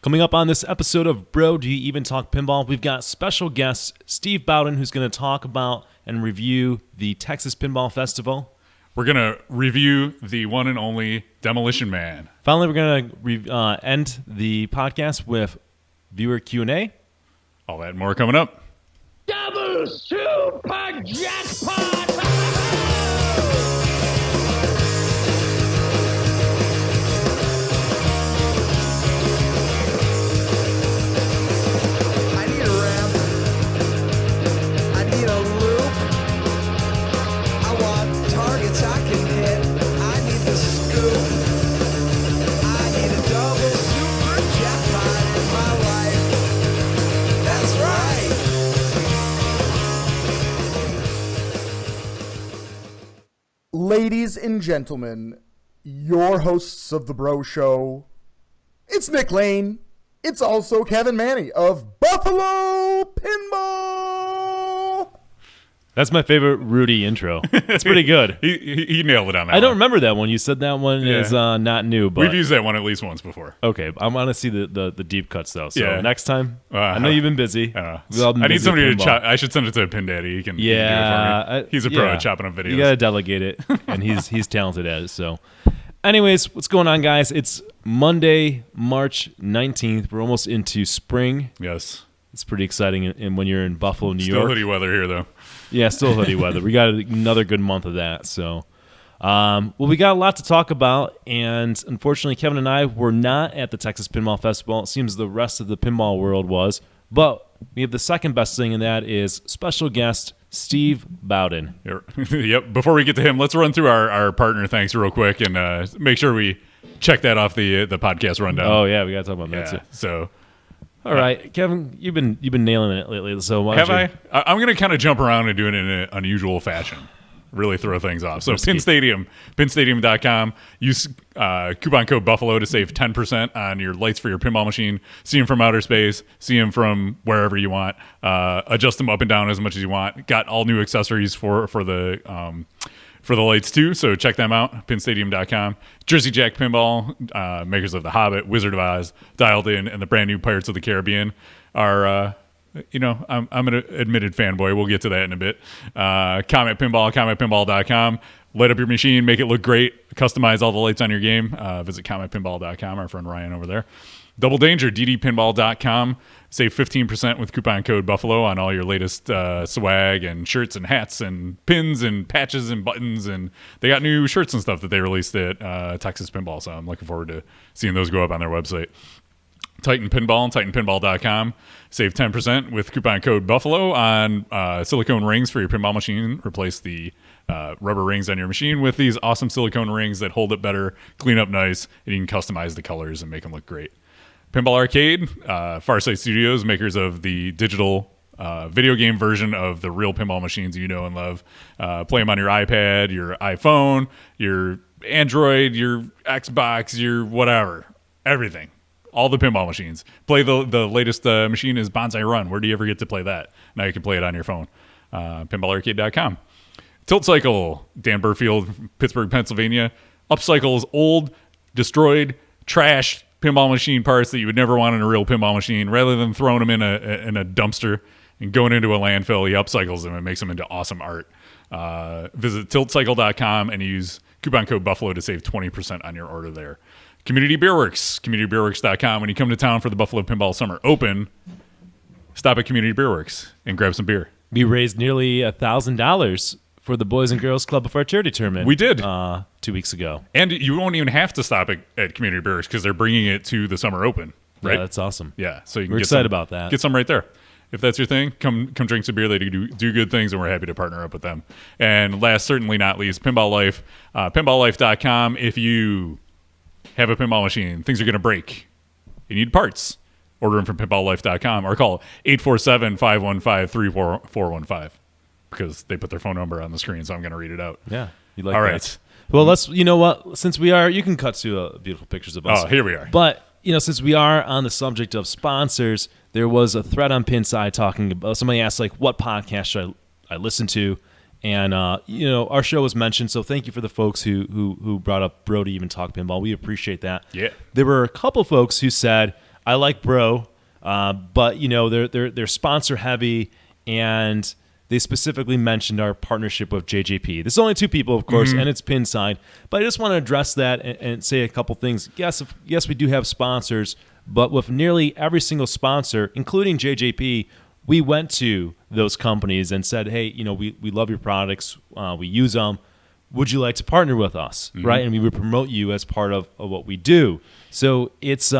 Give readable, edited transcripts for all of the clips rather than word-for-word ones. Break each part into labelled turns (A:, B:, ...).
A: Coming up on this episode of Bro, Do You Even Talk Pinball, we've got special guest Steve Bowden, who's going to talk about and review the Texas Pinball Festival.
B: We're going to review the one and only Demolition Man.
A: Finally, we're going to end the podcast with viewer Q&A.
B: All that and more coming up.
C: Double super jackpot!
D: I need a ramp. I need a loop. I want targets I can hit. I need the scoop. I need a double super jackpot in my life. That's right. Ladies and gentlemen, your hosts of the Bro Show, it's Nick Lane. It's also Kevin Manny of Buffalo Pinball.
A: That's my favorite Rudy intro. It's pretty good.
B: He nailed it on that
A: I don't
B: one.
A: remember that one. You said that one is not new, but
B: We've used that one at least once before.
A: okay. I want to see the deep cuts though. So
B: Yeah.
A: next time, I know you've been busy.
B: I
A: We've all been
B: need
A: busy
B: somebody
A: with
B: to
A: pinball.
B: chop. I should send it to Pin Daddy. He can do it for me. He's a pro at chopping up videos.
A: You gotta delegate it, and he's talented at it. So, anyways, what's going on, guys? It's Monday, March 19th. We're almost into spring.
B: Yes.
A: It's pretty exciting, and when you're in Buffalo, New
B: Still
A: York.
B: hoodie weather here, though.
A: Yeah, still hoodie weather. We got another good month of that. So, well, we got a lot to talk about, and unfortunately, Kevin and I were not at the Texas Pinball Festival. It seems the rest of the pinball world was, but we have the second best thing, and that is special guest Steve Bowden.
B: Yep. Before we get to him, let's run through our partner thanks real quick and make sure we check that off the podcast rundown.
A: Oh yeah, we got to talk about that too.
B: So,
A: all right, Kevin, you've been nailing it lately. So why
B: have
A: don't you-
B: I'm going to kind of jump around and do it in an unusual fashion. Really throw things off. So
A: Risky.
B: Pin Stadium, pinstadium.com. Use coupon code Buffalo to save 10% on your lights for your pinball machine. See them from outer space. See them from wherever you want. Adjust them up and down as much as you want. Got all new accessories for the lights too, so check them out. Pinstadium.com. Jersey Jack Pinball, makers of The Hobbit, Wizard of Oz, Dialed In, and the brand new Pirates of the Caribbean are. I'm an admitted fanboy. We'll get to that in a bit. Comet Pinball, cometpinball.com. Light up your machine, make it look great. Customize all the lights on your game. Visit cometpinball.com. Our friend Ryan over there. Double Danger, ddpinball.com. Save 15% with coupon code Buffalo on all your latest swag and shirts and hats and pins and patches and buttons. And they got new shirts and stuff that they released at Texas Pinball. So I'm looking forward to seeing those go up on their website. Titan Pinball, titanpinball.com. Save 10% with coupon code Buffalo on silicone rings for your pinball machine. Replace the rubber rings on your machine with these awesome silicone rings that hold it better, clean up nice, and you can customize the colors and make them look great. Pinball Arcade, Farsight Studios, makers of the digital video game version of the real pinball machines you know and love. Play them on your iPad, your iPhone, your Android, your Xbox, your whatever, everything. All the pinball machines. Play the latest machine is Bonsai Run. Where do you ever get to play that? Now you can play it on your phone. Pinballarcade.com. Tilt Cycle, Dan Burfield, Pittsburgh, Pennsylvania. Upcycles old, destroyed, trashed pinball machine parts that you would never want in a real pinball machine. Rather than throwing them in a dumpster and going into a landfill, he upcycles them and makes them into awesome art. Visit tiltcycle.com and use coupon code Buffalo to save 20% on your order there. Community Beer Works, communitybeerworks.com. When you come to town for the Buffalo Pinball Summer Open, stop at Community Beer Works and grab some beer.
A: We raised nearly $1,000 for the Boys and Girls Club of our charity tournament.
B: We did
A: 2 weeks ago.
B: And you won't even have to stop at Community Beer Works because they're bringing it to the Summer Open, right?
A: Yeah, that's awesome.
B: Yeah, so you can
A: We're
B: get
A: excited
B: some,
A: about that.
B: Get some right there. If that's your thing, come drink some beer. They do good things, and we're happy to partner up with them. And last, certainly not least, Pinball Life, pinballlife.com. If you have a pinball machine, things are going to break, you need parts, order them from pinballlife.com or call 847-515-3415 because they put their phone number on the screen, so I'm going to read it out.
A: Yeah, you like
B: All
A: that.
B: right.
A: Well, you know what? Since we are, you can cut to beautiful pictures of us.
B: Oh, here we are.
A: But, since we are on the subject of sponsors, there was a thread on Pinside talking about, somebody asked, what podcast should I listen to? And, our show was mentioned, so thank you for the folks who brought up Bro to Even Talk Pinball. We appreciate that.
B: Yeah.
A: There were a couple folks who said, I like Bro, but they're sponsor heavy, and they specifically mentioned our partnership with JJP. There's only two people, of course, and it's Pinside. But I just want to address that and say a couple things. Yes, we do have sponsors, but with nearly every single sponsor, including JJP, we went to those companies and said, hey, we love your products. We use them. Would you like to partner with us, right? And we would promote you as part of what we do. So it's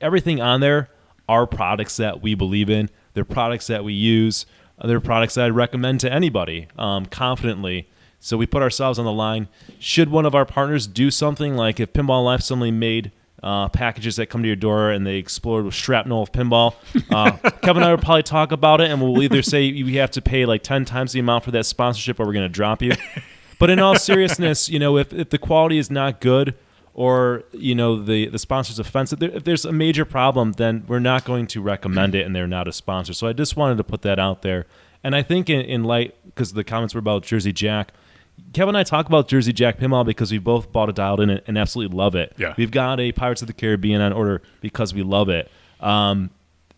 A: everything on there are products that we believe in. They're products that we use. They're products that I'd recommend to anybody confidently. So we put ourselves on the line. Should one of our partners do something, like if Pinball Life suddenly made packages that come to your door and they explode with shrapnel of pinball, Kevin and I would probably talk about it, and we'll either say we have to pay like 10 times the amount for that sponsorship, or we're going to drop you. But in all seriousness, if the quality is not good, or the sponsor's offensive, if there's a major problem, then we're not going to recommend it, and they're not a sponsor. So I just wanted to put that out there. And I think in light, because the comments were about Jersey Jack, Kevin and I talk about Jersey Jack Pinball because we both bought a dialed in and absolutely love it.
B: Yeah.
A: We've got a Pirates of the Caribbean on order because we love it.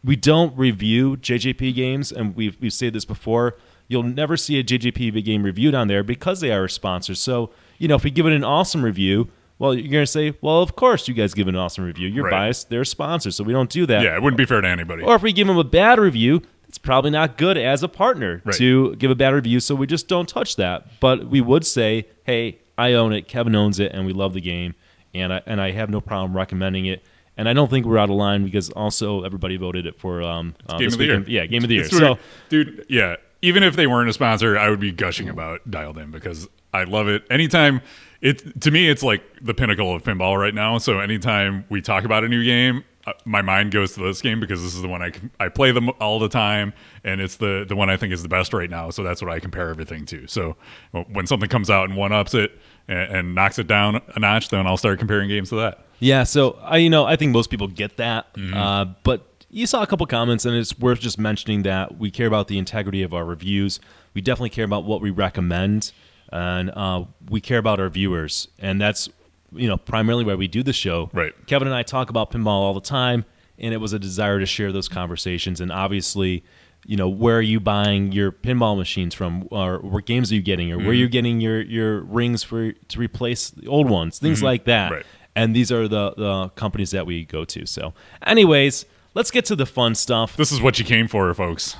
A: We don't review JJP games, and we've said this before. You'll never see a JJP game reviewed on there because they are a sponsor. So, if we give it an awesome review, well, you're going to say, well, of course you guys give it an awesome review. You're biased. They're a sponsor, so we don't do that.
B: Yeah, it wouldn't be fair to anybody.
A: Or if we give them a bad review, it's probably not good as a partner to give a bad review, so we just don't touch that. But we would say, hey, I own it, Kevin owns it, and we love the game, and I have no problem recommending it. And I don't think we're out of line because also everybody voted it for
B: Game of the Year.
A: Yeah, Game of the Year.
B: So, dude, yeah, even if they weren't a sponsor, I would be gushing about Dialed In because I love it. Anytime, to me, it's like the pinnacle of pinball right now. So anytime we talk about a new game, my mind goes to this game because this is the one I play them all the time, and it's the one I think is the best right now. So that's what I compare everything to. So when something comes out and one-ups it and knocks it down a notch, then I'll start comparing games to that.
A: Yeah, so I think most people get that, but you saw a couple comments, and it's worth just mentioning that we care about the integrity of our reviews. We definitely care about what we recommend, and we care about our viewers, and that's primarily why we do the show.
B: Right.
A: Kevin and I talk about pinball all the time, and it was a desire to share those conversations. And obviously, where are you buying your pinball machines from, or what games are you getting, or where are you getting your rings to replace the old ones, things like that.
B: Right.
A: And these are the companies that we go to. So, anyways, let's get to the fun stuff.
B: This is what you came for, folks.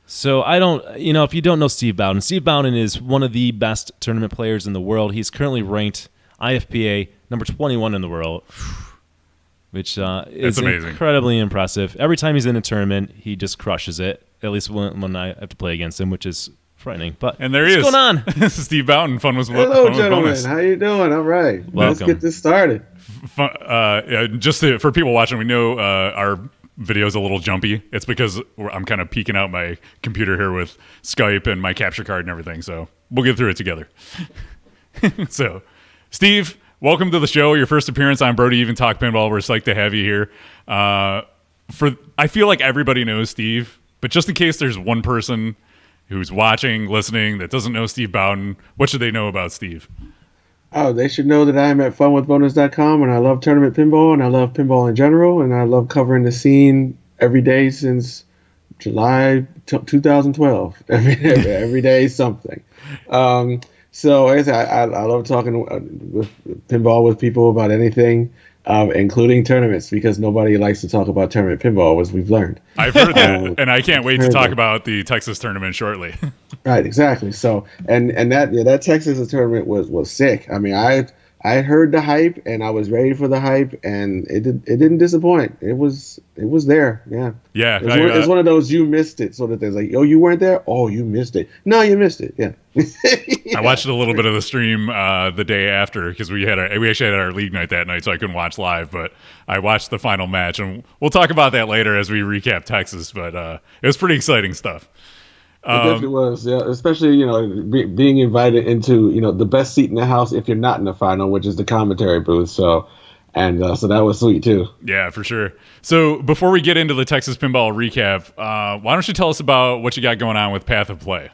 A: So if you don't know Steve Bowden is one of the best tournament players in the world. He's currently ranked IFPA number 21 in the world, which is incredibly impressive. Every time he's in a tournament, he just crushes it, at least when I have to play against him, which is frightening. But
B: and there he is.
A: What's going on?
B: This is Steve Bowden.
E: Hello, gentlemen. How you doing? All right.
A: Welcome.
E: Let's get this started.
B: For people watching, we know our video's a little jumpy. It's because I'm kind of peeking out my computer here with Skype and my capture card and everything. So we'll get through it together. So, Steve, welcome to the show. Your first appearance on Brody Even Talk Pinball. We're psyched to have you here. I feel like everybody knows Steve, but just in case there's one person who's watching, listening, that doesn't know Steve Bowden, what should they know about Steve?
E: Oh, they should know that I'm at funwithbonus.com, and I love tournament pinball, and I love pinball in general, and I love covering the scene every day since July 2012. Every day something. So like I said, I love talking with pinball with people about anything, including tournaments, because nobody likes to talk about tournament pinball, as we've learned.
B: I've heard that, and I can't wait to talk about the Texas tournament shortly.
E: Right, exactly. So, and that Texas tournament was sick. I mean, I heard the hype, and I was ready for the hype, and it didn't disappoint. It was there. Yeah.
B: Yeah.
E: It's one of those you missed it sort of things. Like, oh, you weren't there? Oh, you missed it. No, you missed it. Yeah.
B: I watched a little bit of the stream the day after because we actually had our league night that night, so I couldn't watch live. But I watched the final match, and we'll talk about that later as we recap Texas. But it was pretty exciting stuff.
E: It definitely was, yeah. Especially being invited into the best seat in the house if you're not in the final, which is the commentary booth. So that was sweet too.
B: Yeah, for sure. So before we get into the Texas Pinball recap, why don't you tell us about what you got going on with Path of Play?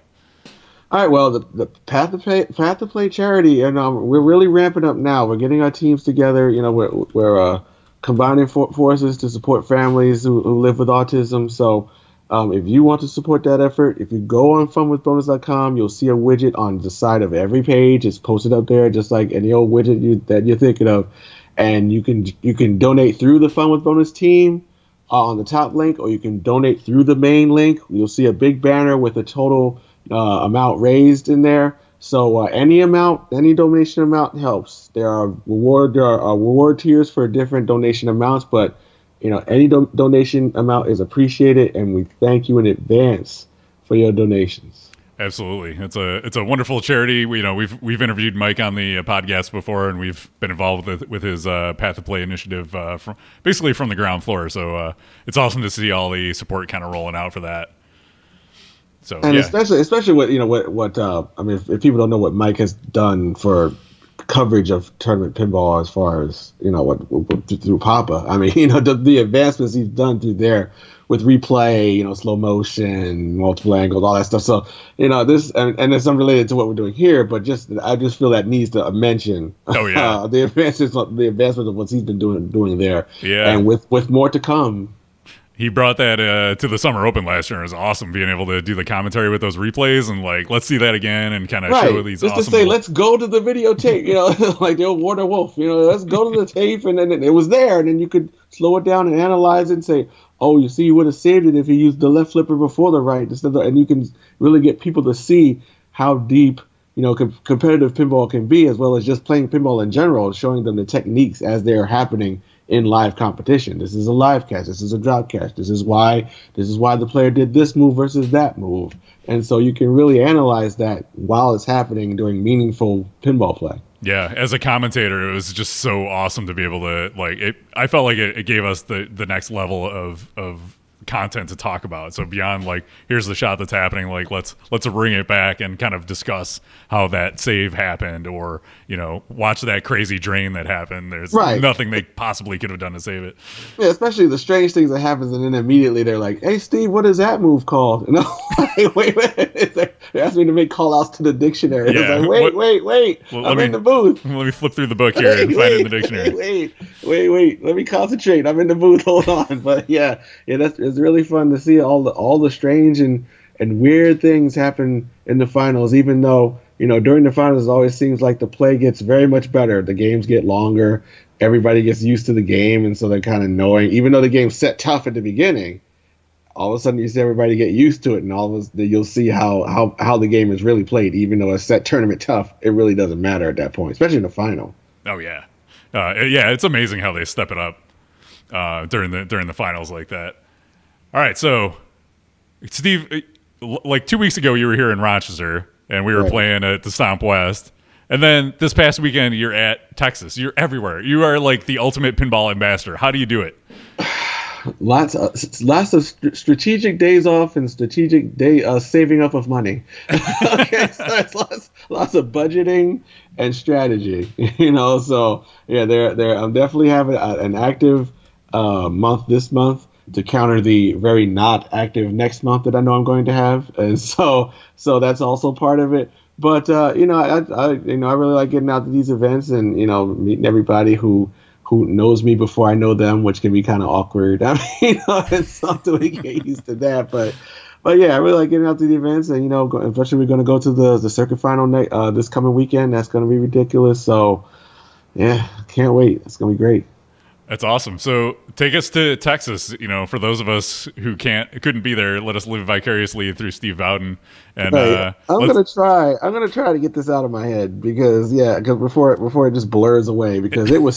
E: All right, well, the Path to Play charity, and we're really ramping up now. We're getting our teams together. We're combining forces to support families who live with autism. So if you want to support that effort, if you go on funwithbonus.com, you'll see a widget on the side of every page. It's posted up there just like any old widget that you're thinking of. And you can donate through the Fun with Bonus team on the top link, or you can donate through the main link. You'll see a big banner with a total amount raised in there. So any donation amount helps. There are reward tiers for different donation amounts, but any donation amount is appreciated, and we thank you in advance for your donations.
B: Absolutely, it's a wonderful charity. We've interviewed Mike on the podcast before, and we've been involved with his Path to Play initiative from the ground floor. So it's awesome to see all the support kind of rolling out for that. So
E: and especially what I mean, if people don't know what Mike has done for coverage of tournament pinball, as far as what through Papa. I mean, the advancements he's done through there with replay, slow motion, multiple angles, all that stuff. So this and it's unrelated to what we're doing here, but I just feel that needs to mention.
B: Oh yeah,
E: the advancements of what he's been doing there.
B: Yeah,
E: and with more to come.
B: He brought that to the Summer Open last year. It was awesome being able to do the commentary with those replays and let's see that again and kind of show these
E: just
B: awesome.
E: To say, let's go to the videotape, like the old Warner Wolf, let's go to the tape, and then it was there, and then you could slow it down and analyze it and say, oh, you see, you would have saved it if you used the left flipper before the right, and you can really get people to see how deep competitive pinball can be, as well as just playing pinball in general, showing them the techniques as they're happening in live competition. This is a live catch. This is a drop catch. This is why the player did this move versus that move. And so you can really analyze that while it's happening during meaningful pinball play.
B: Yeah, as a commentator, it was just so awesome to be able to I felt like it gave us the next level of content to talk about. So beyond here's the shot that's happening, let's bring it back and kind of discuss how that save happened, or watch that crazy drain that happened. There's nothing they possibly could have done to save it.
E: Yeah, especially the strange things that happens, and then immediately they're like, hey Steve, what is that move called? And I'm like, wait, they asked me to make call outs to the dictionary.
B: Yeah.
E: It's like, wait, well, I'm in the booth.
B: Let me flip through the book here and find it in the dictionary.
E: Wait, let me concentrate. I'm in the booth, hold on. But yeah, it's really fun to see all the strange and weird things happen in the finals, even though during the finals it always seems like the play gets very much better. The games get longer, everybody gets used to the game, and so they're kind of knowing, even though the game's set tough at the beginning, all of a sudden you see everybody get used to it, and all of a sudden you'll see how the game is really played. Even though it's set tournament tough, it really doesn't matter at that point, especially in the final.
B: Oh yeah, it's amazing how they step it up during the finals like that. All right, so Steve, 2 weeks ago you were here in Rochester, and we were playing at the Stomp West, and then this past weekend you're at Texas. You're everywhere. You are the ultimate pinball ambassador. How do you do it?
E: Lots of strategic days off and strategic saving up of money. Okay, so it's lots of budgeting and strategy. So yeah, I'm definitely having an active month this month to counter the very not active next month that I know I'm going to have, and so that's also part of it. But I really like getting out to these events and meeting everybody who knows me before I know them, which can be kind of awkward. I mean, it's something we get used to that, but yeah, I really like getting out to the events, and especially we're going to go to the circuit final this coming weekend. That's going to be ridiculous. So yeah, can't wait. It's going to be great.
B: That's awesome. So take us to Texas. For those of us who couldn't be there, let us live vicariously through Steve Bowden. And
E: I'm gonna try to get this out of my head because before it just blurs away, because it was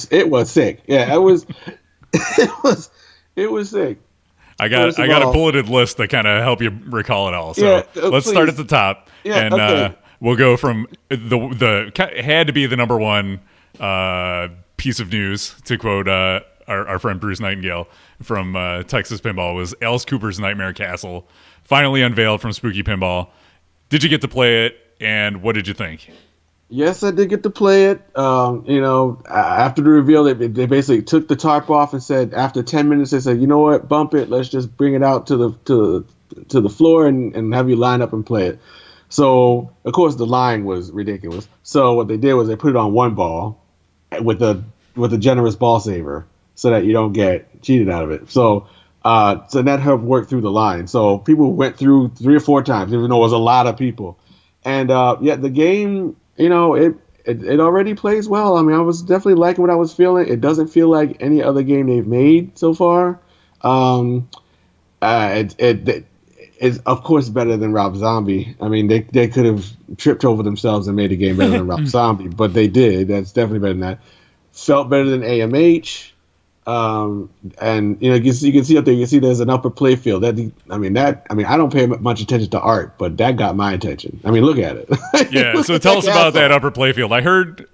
E: sick. Yeah, it was sick.
B: I got a bulleted list that kind of help you recall it all. So let's start at the top, we'll go from the had to be the number one piece of news, to quote our friend Bruce Nightingale from Texas Pinball, was Alice Cooper's Nightmare Castle, finally unveiled from Spooky Pinball. Did you get to play it, and what did you think?
E: Yes, I did get to play it. After the reveal, they basically took the tarp off and said, after 10 minutes, they said, you know what, bump it. Let's just bring it out to the floor and have you line up and play it. So, of course, the line was ridiculous. So what they did was they put it on one ball with a generous ball saver. so that you don't get cheated out of it. So that helped work through the line. So people went through 3 or 4 times, even though it was a lot of people. And the game, it already plays well. I mean, I was definitely liking what I was feeling. It doesn't feel like any other game they've made so far. It's of course better than Rob Zombie. I mean, they could have tripped over themselves and made a game better than Rob Zombie, but they did. That's definitely better than that. Felt better than AMH. And you can see up there. You can see there's an upper playfield. I don't pay much attention to art, but that got my attention. I mean, look at it.
B: Yeah. So tell us about that upper playfield. I heard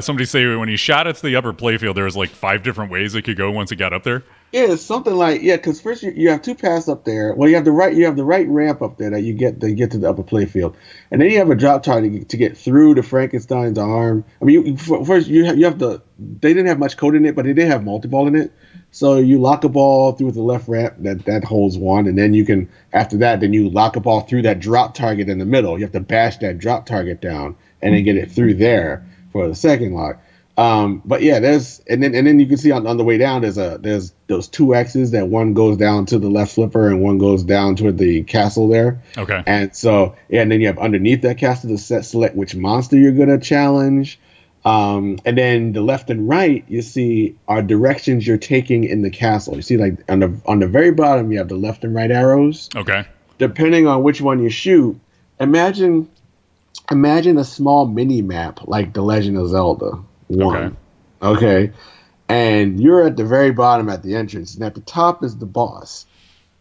B: somebody say when you shot it to the upper playfield, there was like 5 different ways it could go once it got up there.
E: Yeah, it's something like because first you have 2 paths up there. Well, you have the right ramp up there that you get to the upper playfield, and then you have a drop target to get through to Frankenstein's arm. I mean, first you have the. They didn't have much code in it, but they did have multi-ball in it. So you lock a ball through the left ramp that holds 1, and then you can after that then you lock a ball through that drop target in the middle. You have to bash that drop target down and then get it through there for the second lock. But yeah, and then you can see on the way down there's those 2 X's that one goes down to the left flipper and one goes down toward the castle there.
B: Okay.
E: And so and then you have underneath that castle to select which monster you're gonna challenge. And then the left and right you see are directions you're taking in the castle. You see like on the very bottom you have the left and right arrows.
B: Okay.
E: Depending on which one you shoot, imagine a small mini map like The Legend of Zelda 1. Okay. And you're at the very bottom at the entrance, and at the top is the boss.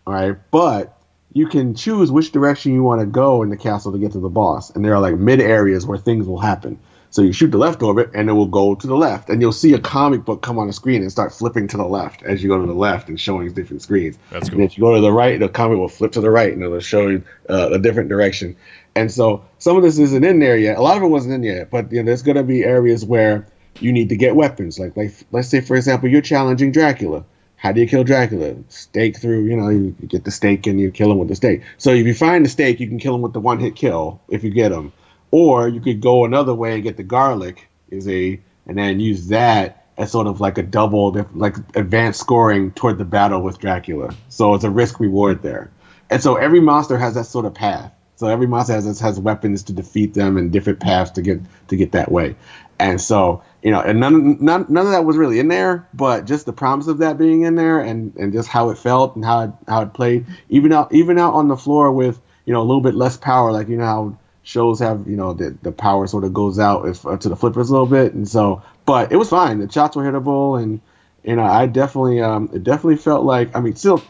E: All right. But you can choose which direction you want to go in the castle to get to the boss. And there are like mid areas where things will happen. So you shoot the left orbit, and it will go to the left. And you'll see a comic book come on the screen and start flipping to the left as you go to the left and showing different screens.
B: That's cool.
E: And if you go to the right, the comic will flip to the right, and it'll show you a different direction. And so some of this isn't in there yet. A lot of it wasn't in yet. But there's going to be areas where you need to get weapons. Like let's say, for example, you're challenging Dracula. How do you kill Dracula? Stake through, you get the stake and you kill him with the stake. So if you find the stake, you can kill him with the 1-hit kill if you get him. Or you could go another way and get the garlic, and then use that as sort of like a double, like advanced scoring toward the battle with Dracula. So it's a risk reward there. And so every monster has that sort of path. So every monster has weapons to defeat them and different paths to get that way. And so, and none of that was really in there, but just the promise of that being in there and just how it felt and how it played, even out on the floor with, a little bit less power, like how shows have, the power sort of goes out to the flippers a little bit. And so, but it was fine. The shots were hittable, and I definitely, it definitely felt like, still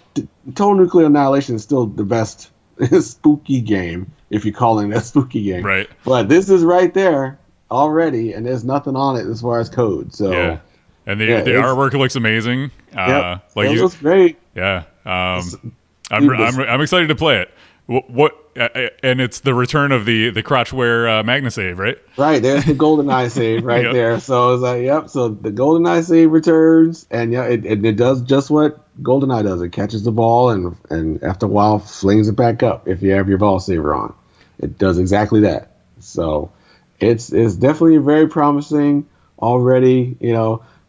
E: Total Nuclear Annihilation is still the best spooky game, if you're calling it a spooky game.
B: Right.
E: But this is right there already, and there's nothing on it as far as code. So
B: yeah. And the artwork looks amazing.
E: It looks great.
B: Yeah. I'm excited to play it. What and it's the return of the crotchware Magna save, right? Right, there's the GoldenEye save right
E: yep.
B: there.
E: So it's like, yep. So the GoldenEye save returns, and it does just what GoldenEye does. It catches the ball and after a while flings it back up. If you have your ball saver on, it does exactly that. So it's definitely very promising already.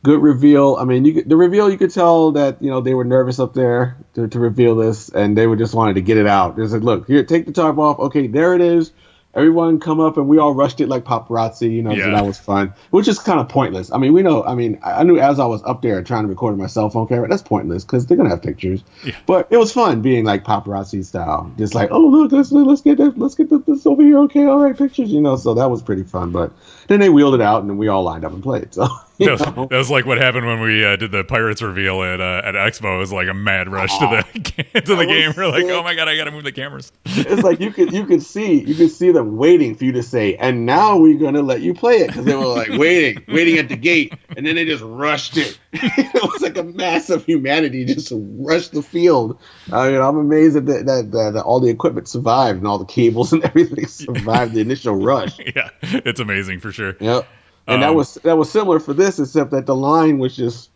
E: Good reveal. The reveal, you could tell that, they were nervous up there to reveal this, and they just wanted to get it out. They said, look, here, take the tarp off. Okay, there it is. Everyone come up, and we all rushed it like paparazzi, so that was fun, which is kind of pointless. I knew as I was up there trying to record my cell phone camera, that's pointless because they're going to have pictures. Yeah. But it was fun being like paparazzi style. Just like, oh, look, let's get this over here. Okay, all right, pictures, so that was pretty fun. But then they wheeled it out, and then we all lined up and played. So
B: that was like what happened when we did the Pirates reveal at Expo. It was like a mad rush to the game. We're like, oh my god, I gotta move the cameras.
E: It's like you could see them waiting for you to say, and now we're gonna let you play it, because they were like waiting at the gate, and then they just rushed it. It was like a mass of humanity just rushed the field. I'm amazed that all the equipment survived and all the cables and everything survived the initial rush.
B: Yeah, it's amazing for sure.
E: Yep. And that was similar for this, except that the line was just,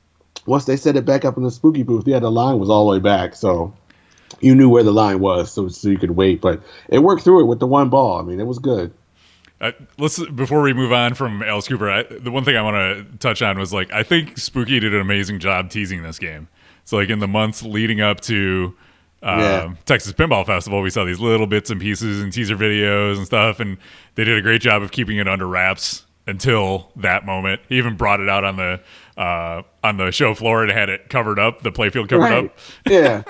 E: once they set it back up in the spooky booth, the line was all the way back, so you knew where the line was, so you could wait. But it worked through it with the one ball. It was good.
B: Let's before we move on from Alice Cooper, the one thing I want to touch on was like I think Spooky did an amazing job teasing this game. So like in the months leading up to Texas Pinball Festival, we saw these little bits and pieces and teaser videos and stuff, and they did a great job of keeping it under wraps until that moment. He even brought it out on the show floor and had it covered up, the playfield covered up.
E: Yeah.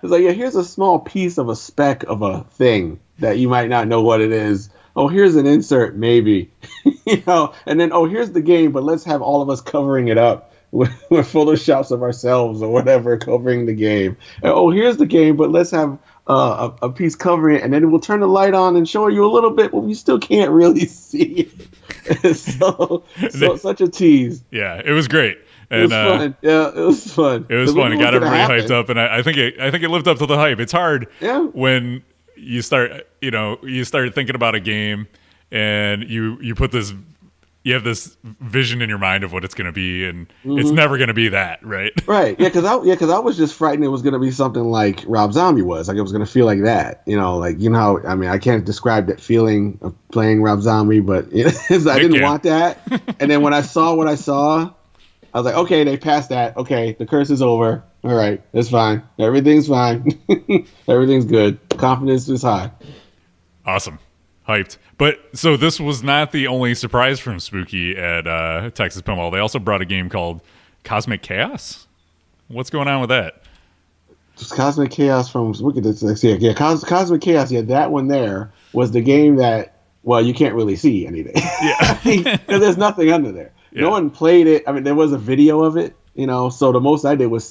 E: It's like, here's a small piece of a speck of a thing that you might not know what it is. Oh, here's an insert, maybe, and then, here's the game, but let's have all of us covering it up with photoshops of ourselves or whatever covering the game. And, here's the game, but let's have a piece covering it, and then we'll turn the light on and show you a little bit, but we still can't really see it. so such a tease.
B: Yeah, it was great. And,
E: it was fun. Yeah, it was fun.
B: It was fun. It got everybody hyped up, and I think it lived up to the hype. It's hard when you start thinking about a game, and you put this, you have this vision in your mind of what it's going to be, and it's never going to be that, right?
E: Right. Yeah, because I was just frightened it was going to be something like Rob Zombie was. Like it was going to feel like that. I mean, I can't describe that feeling of playing Rob Zombie, but I didn't want that. And then when I saw what I saw, I was like, okay, they passed that. Okay, the curse is over. All right, it's fine. Everything's fine. Everything's good. Confidence is high.
B: Awesome. Hyped. But so this was not the only surprise from Spooky at Texas Pinball. They also brought a game called Kosmic Khaos. What's going on with that?
E: Just Kosmic Khaos from Spooky. Yeah, Kosmic Khaos. Yeah, that one there was the game that, well, you can't really see anything. Yeah. Because there's nothing under there. Yeah. No one played it. I mean, there was a video of it, so the most I did was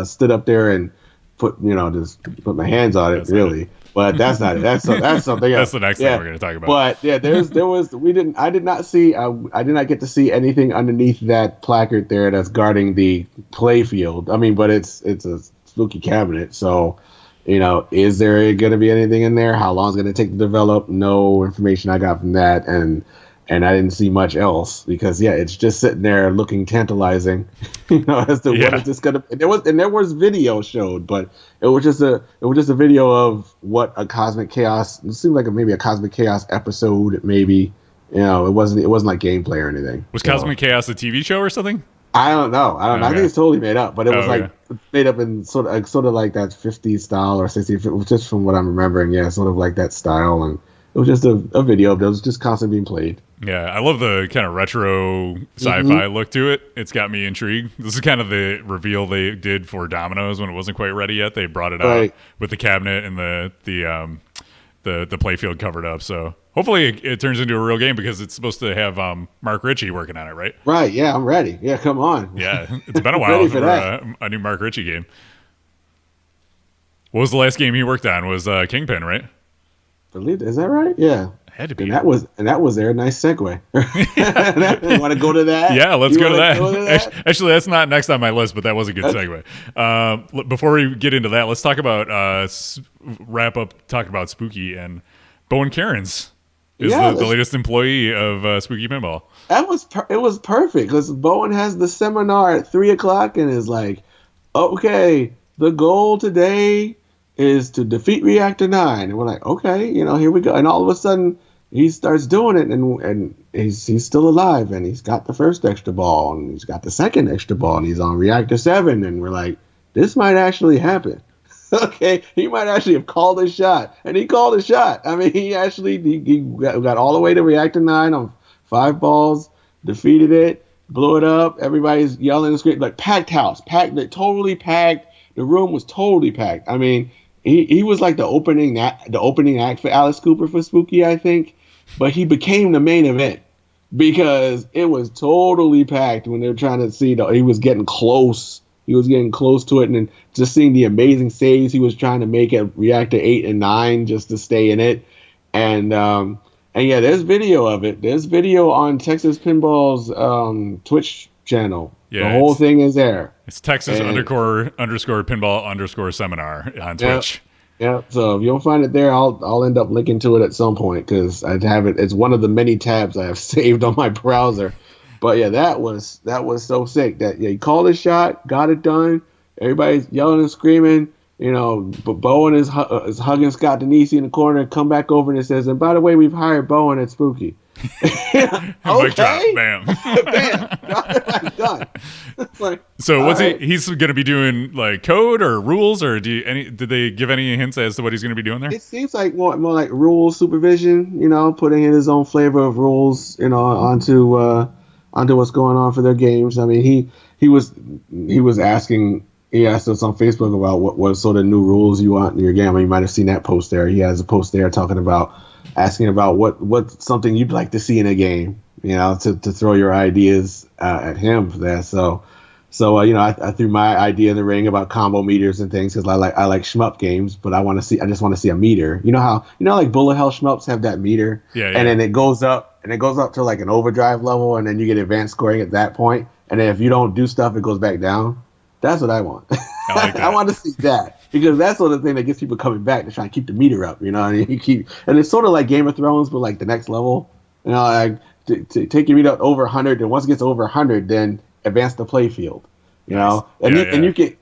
E: stood up there and put my hands on it, really. But that's not it. That's something else.
B: That's the next thing we're going to talk about.
E: But yeah, I did not get to see anything underneath that placard there that's guarding the play field. I mean, but it's a Spooky cabinet, so is there going to be anything in there? How long is it going to take to develop? No information I got from that, and I didn't see much else because it's just sitting there looking tantalizing, as to what is this gonna. There was video showed, but it was just a video of what a Kosmic Khaos. It seemed like maybe a Kosmic Khaos episode, maybe. It wasn't like gameplay or anything.
B: Was Kosmic Khaos a TV show or something?
E: I don't know. I think it's totally made up, but it was made up in sort of like that 50s style or 60s, just from what I'm remembering. Yeah, sort of like that style, and it was just a video that was just constantly being played.
B: Yeah, I love the kind of retro sci-fi look to it. It's got me intrigued. This is kind of the reveal they did for Domino's when it wasn't quite ready yet. They brought it out with the cabinet and the playfield covered up. So hopefully it turns into a real game because it's supposed to have Mark Ritchie working on it, right?
E: Right. Yeah, I'm ready. Yeah, come on.
B: Yeah, it's been a while for a new Mark Ritchie game. What was the last game he worked on? Was Kingpin, right?
E: Is that right? Yeah.
B: Had to be.
E: And that was there. Nice segue. Want to go to that?
B: Yeah, let's go to that. Actually, that's not next on my list, but that was a good segue. Before we get into that, let's talk about wrap up talking about Spooky, and Bowen Kerins is the latest employee of Spooky Pinball.
E: It was perfect because Bowen has the seminar at 3:00 and is like, okay, the goal today is to defeat Reactor 9. And we're like, okay, here we go. And all of a sudden, he starts doing it, and he's still alive, and he's got the first extra ball, and he's got the second extra ball, and he's on Reactor 7, and we're like, this might actually happen. Okay, he might actually have called a shot, and he called a shot. I mean, he got all the way to Reactor 9 on 5 balls, defeated it, blew it up. Everybody's yelling and screaming, like packed house, totally packed. The room was totally packed. I mean, he was like the opening act for Alice Cooper for Spooky, I think, but he became the main event because it was totally packed when they were trying to see he was getting close. He was getting close to it, and then just seeing the amazing saves he was trying to make at Reactor 8 and 9 just to stay in it. And yeah, there's video of it. There's video on Texas Pinball's Twitch channel. Yeah, the whole thing is there.
B: It's Texas __ pinball _ seminar on Twitch.
E: Yeah. So if you don't find it there, I'll end up linking to it at some point because I have it. It's one of the many tabs I have saved on my browser. But yeah, that was so sick. That he called a shot, got it done. Everybody's yelling and screaming. But Bowen is hugging Scott Denisi in the corner. Come back over and it says, and by the way, we've hired Bowen at Spooky.
B: Mic drop, bam.
E: Bam. Done. Like,
B: so what's
E: right.
B: he's going to be doing, like code or rules, or did they give any hints as to what he's going to be doing there?
E: It seems like more like rules supervision, putting in his own flavor of rules, onto what's going on for their games. I mean, he asked us on Facebook about what sort of new rules you want in your game. I mean, you might have seen that post there. He has a post there asking about what's something you'd like to see in a game, to throw your ideas at him for that. So I threw my idea in the ring about combo meters and things because I like shmup games, but I just want to see a meter. Like bullet hell shmups have that meter, and then it goes up to like an overdrive level, and then you get advanced scoring at that point, and then if you don't do stuff, it goes back down. That's what I want.
B: I like that.
E: I want to see that because that's sort of thing that gets people coming back to try and keep the meter up. And it's sort of like Game of Thrones, but like the next level. Like to take your meter up over 100, and once it gets over 100, then advance the play field. And you can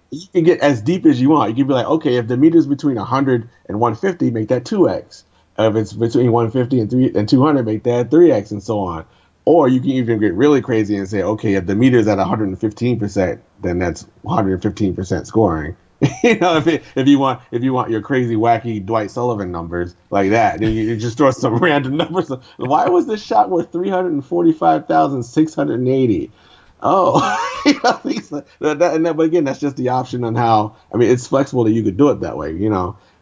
E: get as deep as you want. You can be like, okay, if the meter's between 100 and 150, make that 2x. If it's between 150 and 200, make that 3x, and so on. Or you can even get really crazy and say, okay, if the meter's at 115%, then that's 115% scoring. If you want your crazy wacky Dwight Sullivan numbers like that, then you just throw some random numbers. Why was this shot worth 345,680? Oh, but again, that's just the option on how. I mean, it's flexible that you could do it that way,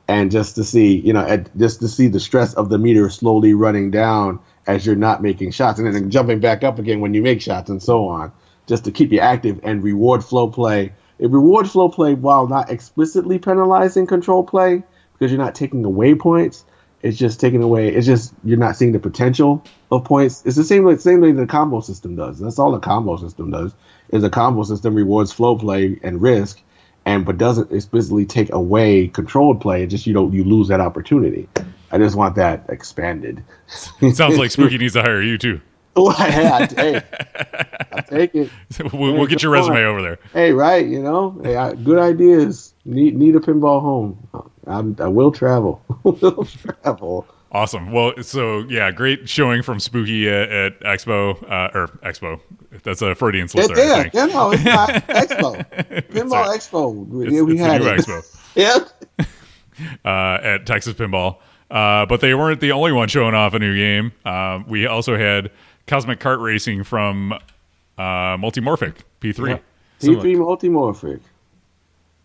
E: and just to see, the stress of the meter slowly running down as you're not making shots, and then jumping back up again when you make shots, and so on, just to keep you active and reward flow play. It rewards flow play while not explicitly penalizing control play because you're not taking away points. It's just taking away. It's just you're not seeing the potential of points. It's the same way the combo system does. That's all the combo system does. Is the combo system rewards flow play and risk, but doesn't explicitly take away controlled play. It just you lose that opportunity. I just want that expanded.
B: It sounds like Spooky needs to hire you too.
E: I'll take it.
B: We'll get your resume over there.
E: Hey, right? Good ideas. Need a pinball home. I will travel.
B: Awesome. Well, so yeah, great showing from Spooky at Expo or Expo. That's a Freudian slip there. I think.
E: No, it's not Expo. Pinball Expo. We had
B: the new
E: it.
B: Expo.
E: Yeah.
B: At Texas Pinball. But they weren't the only one showing off a new game. We also had Kosmic Kart Racing from Multimorphic, P3.
E: Yeah. P3 Multimorphic.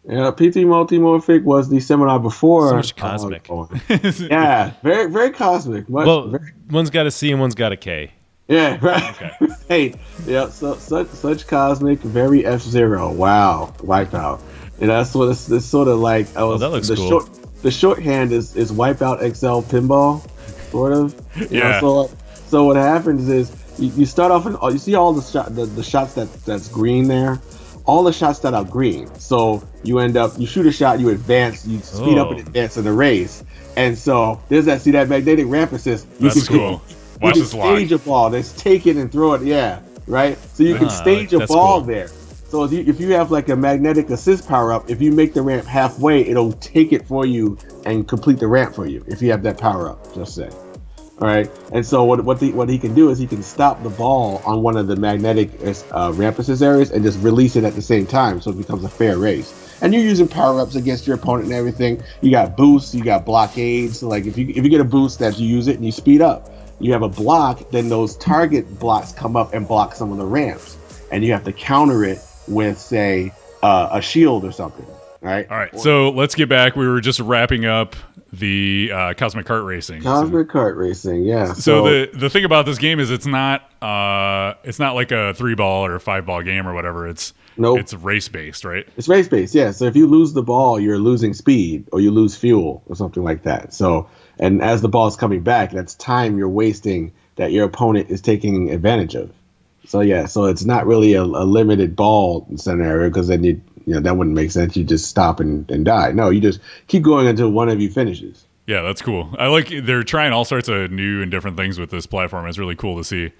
E: Yeah, P3 Multimorphic was the seminar before.
A: So much cosmic.
E: Yeah, very, very cosmic.
A: One's got a C and one's got a K.
E: Yeah, right. Okay. Hey, yeah, so such cosmic, very F-Zero. Wow, Wipeout. And that's what it's sort of like.
A: That looks cool.
E: The shorthand is Wipeout XL Pinball, sort of. So what happens is you start off and you see all the shots that's green there, all the shots that are green. So you shoot a shot, you advance, you speed up and advance in the race, and so there's that magnetic ramp assist.
B: That's cool. Watch this
E: stage a ball. Let's take it and throw it. Yeah, right. So you can stage a ball there. So if you have like a magnetic assist power up, if you make the ramp halfway, it'll take it for you and complete the ramp for you. If you have that power up, just say. All right. And so what he can do is he can stop the ball on one of the magnetic ramp assist areas and just release it at the same time, so it becomes a fair race. And you're using power ups against your opponent and everything. You got boosts, you got blockades. So like if you get a boost that you use it and you speed up, you have a block. Then those target blocks come up and block some of the ramps, and you have to counter it with, say, a shield or something, right?
B: All right, so let's get back. We were just wrapping up the Kosmic Kart Racing.
E: Kosmic Kart Racing, yeah.
B: So the thing about this game is it's not like a 3-ball or a 5-ball game or whatever. It's race based, right? It's
E: race based, yeah. So if you lose the ball, you're losing speed or you lose fuel or something like that. So, and as the ball is coming back, that's time you're wasting that your opponent is taking advantage of. So yeah, so it's not really a limited ball scenario, because then you that wouldn't make sense. You just stop and die. No, you just keep going until one of you finishes.
B: Yeah, that's cool. I like they're trying all sorts of new and different things with this platform. It's really cool to see.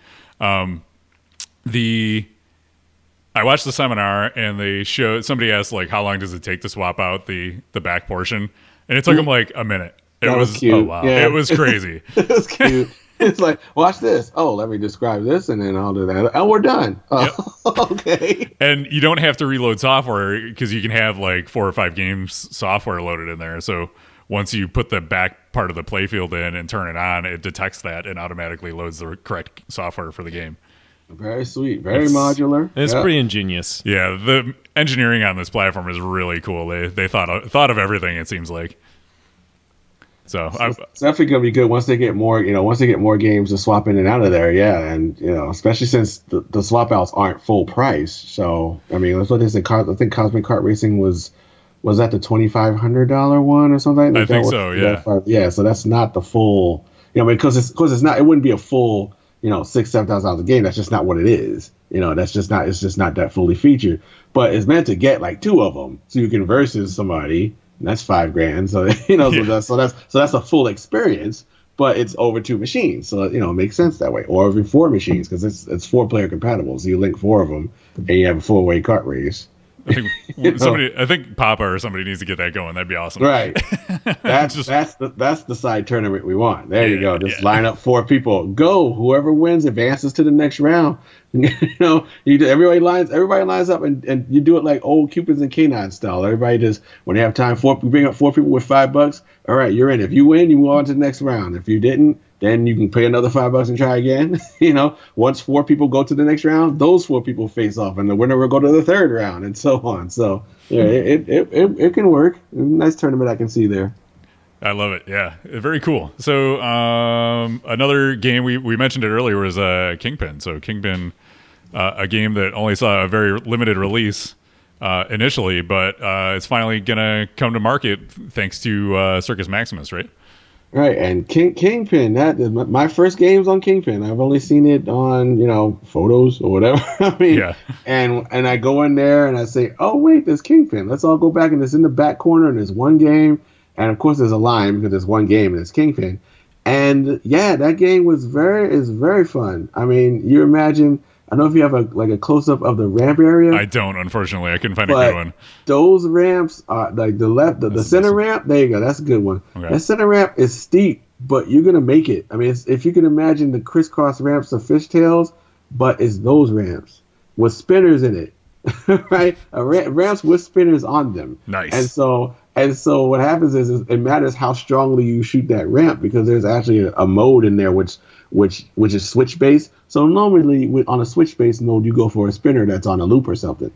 B: I watched the seminar and they showed, somebody asked like, how long does it take to swap out the back portion? And it took them like a minute. It
E: That was cute.
B: Oh wow,
E: Yeah.
B: it was crazy.
E: It was cute. It's like, watch this. Oh, let me describe this, and then I'll do that. And we're done. Oh, okay.
B: And you don't have to reload software because you can have like 4 or 5 games software loaded in there. So once you put the back part of the playfield in and turn it on, it detects that and automatically loads the correct software for the game.
E: Very sweet. Very modular.
A: It's
E: Yep.
A: pretty ingenious.
B: Yeah, the engineering on this platform is really cool. They thought of everything, it seems like. So
E: It's definitely gonna be good once they get more. Once they get more games to swap in and out of there. Yeah, and especially since the swap outs aren't full price. So I mean, that's what they said. I think Cosmic Kart Racing was that the $2,500 one or something?
B: I think so. Yeah.
E: Yeah. So that's not the full. Because it's not. It wouldn't be a full. $6,000-$7,000 a game. That's just not what it is. That's just not. It's just not that fully featured. But it's meant to get like 2 of them, so you can versus somebody. And that's $5,000. So so that's a full experience, but it's over 2 machines. So it makes sense that way, or over 4 machines because it's 4-player compatible. So you link 4 of them, and you have a 4-way kart race.
B: I think Papa or somebody needs to get that going. That'd be awesome.
E: Right. That's the side tournament we want. There you go. Just line up 4 people. Go. Whoever wins advances to the next round. Everybody lines up and you do it like old Cupids and Canines style. Everybody just, when they have time, you bring up 4 people with $5. All right, you're in. If you win, you move on to the next round. If you didn't, then you can pay another $5 and try again. Once 4 people go to the next round, those 4 people face off, and the winner will go to the 3rd round, and so on. So yeah, it can work. Nice tournament I can see there.
B: I love it. Yeah, very cool. So another game we mentioned it earlier was Kingpin. So Kingpin, a game that only saw a very limited release initially, but it's finally gonna come to market thanks to Circus Maximus, right?
E: Right, and Kingpin. That is my first game's on Kingpin. I've only seen it on photos or whatever. I mean,
B: yeah.
E: And I go in there and I say, oh wait, there's Kingpin. Let's all go back, and it's in the back corner, and there's one game, and of course there's a line because there's one game and it's Kingpin. And yeah, that game is very fun. I mean, you imagine. I don't know if you have a close up of the ramp area.
B: I don't, unfortunately. I couldn't find a good one.
E: Those ramps are like the center ramp. There you go. That's a good one. Okay. That center ramp is steep, but you're gonna make it. I mean, if you can imagine the crisscross ramps of fishtails, but it's those ramps with spinners in it, right? Ramps with spinners on them.
B: Nice.
E: And so what happens is it matters how strongly you shoot that ramp because there's actually a mode in there which is switch based. So normally on a switch based mode you go for a spinner that's on a loop or something.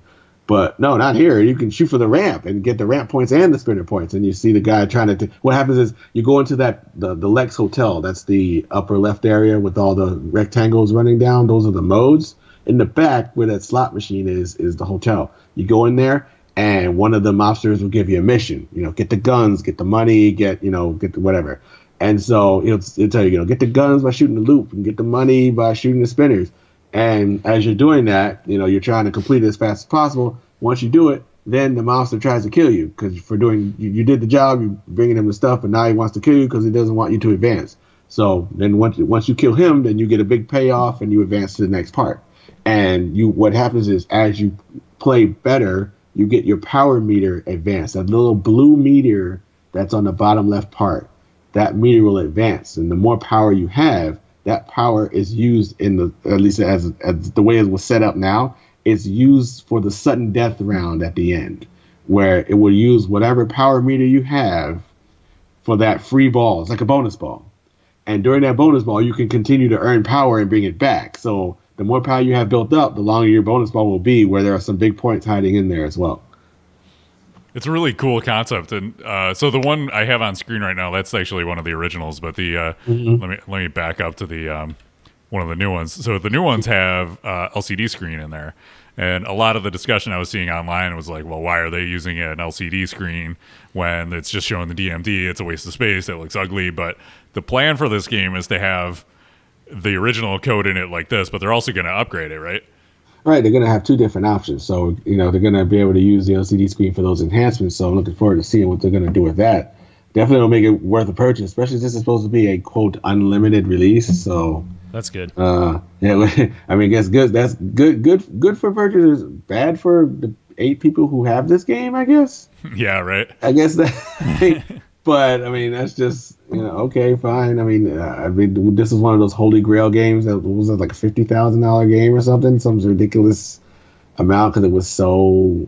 E: But no, not here. You can shoot for the ramp and get the ramp points and the spinner points. And you see the guy trying to what happens is you go into the Lex Hotel. That's the upper left area with all the rectangles running down. Those are the modes. In the back where that slot machine is the hotel. You go in there and one of the mobsters will give you a mission. Get the guns, get the money, get the whatever. And so it'll tell you, get the guns by shooting the loop and get the money by shooting the spinners. And as you're doing that, you're trying to complete it as fast as possible. Once you do it, then the monster tries to kill you because you did the job, you're bringing him the stuff, but now he wants to kill you because he doesn't want you to advance. So then once you kill him, then you get a big payoff and you advance to the next part. And what happens is as you play better, you get your power meter advanced. That little blue meter that's on the bottom left part. That meter will advance, and the more power you have, that power is used at least as the way it was set up now, it's used for the sudden death round at the end, where it will use whatever power meter you have for that free ball. It's like a bonus ball. And during that bonus ball, you can continue to earn power and bring it back. So the more power you have built up, the longer your bonus ball will be, where there are some big points hiding in there as well.
B: It's a really cool concept, and so the one I have on screen right now, that's actually one of the originals. But the let me back up to the one of the new ones. So the new ones have LCD screen in there, and a lot of the discussion I was seeing online was like, well, why are they using an LCD screen when it's just showing the DMD? It's a waste of space. It looks ugly. But the plan for this game is to have the original code in it like this, but they're also going to upgrade it, right?
E: Right, they're going to have 2 different options. So, they're going to be able to use the LCD screen for those enhancements. So I'm looking forward to seeing what they're going to do with that. definitely will make it worth a purchase, especially this is supposed to be a quote unlimited release. So
A: That's good.
E: yeah, I mean, I guess good. That's good for purchasers. Bad for the 8 people who have this game, I guess.
B: Yeah, right.
E: I guess that. But I mean, that's just okay, fine. I mean, this is one of those holy grail games that was like a $50,000 game or something, some ridiculous amount because it was so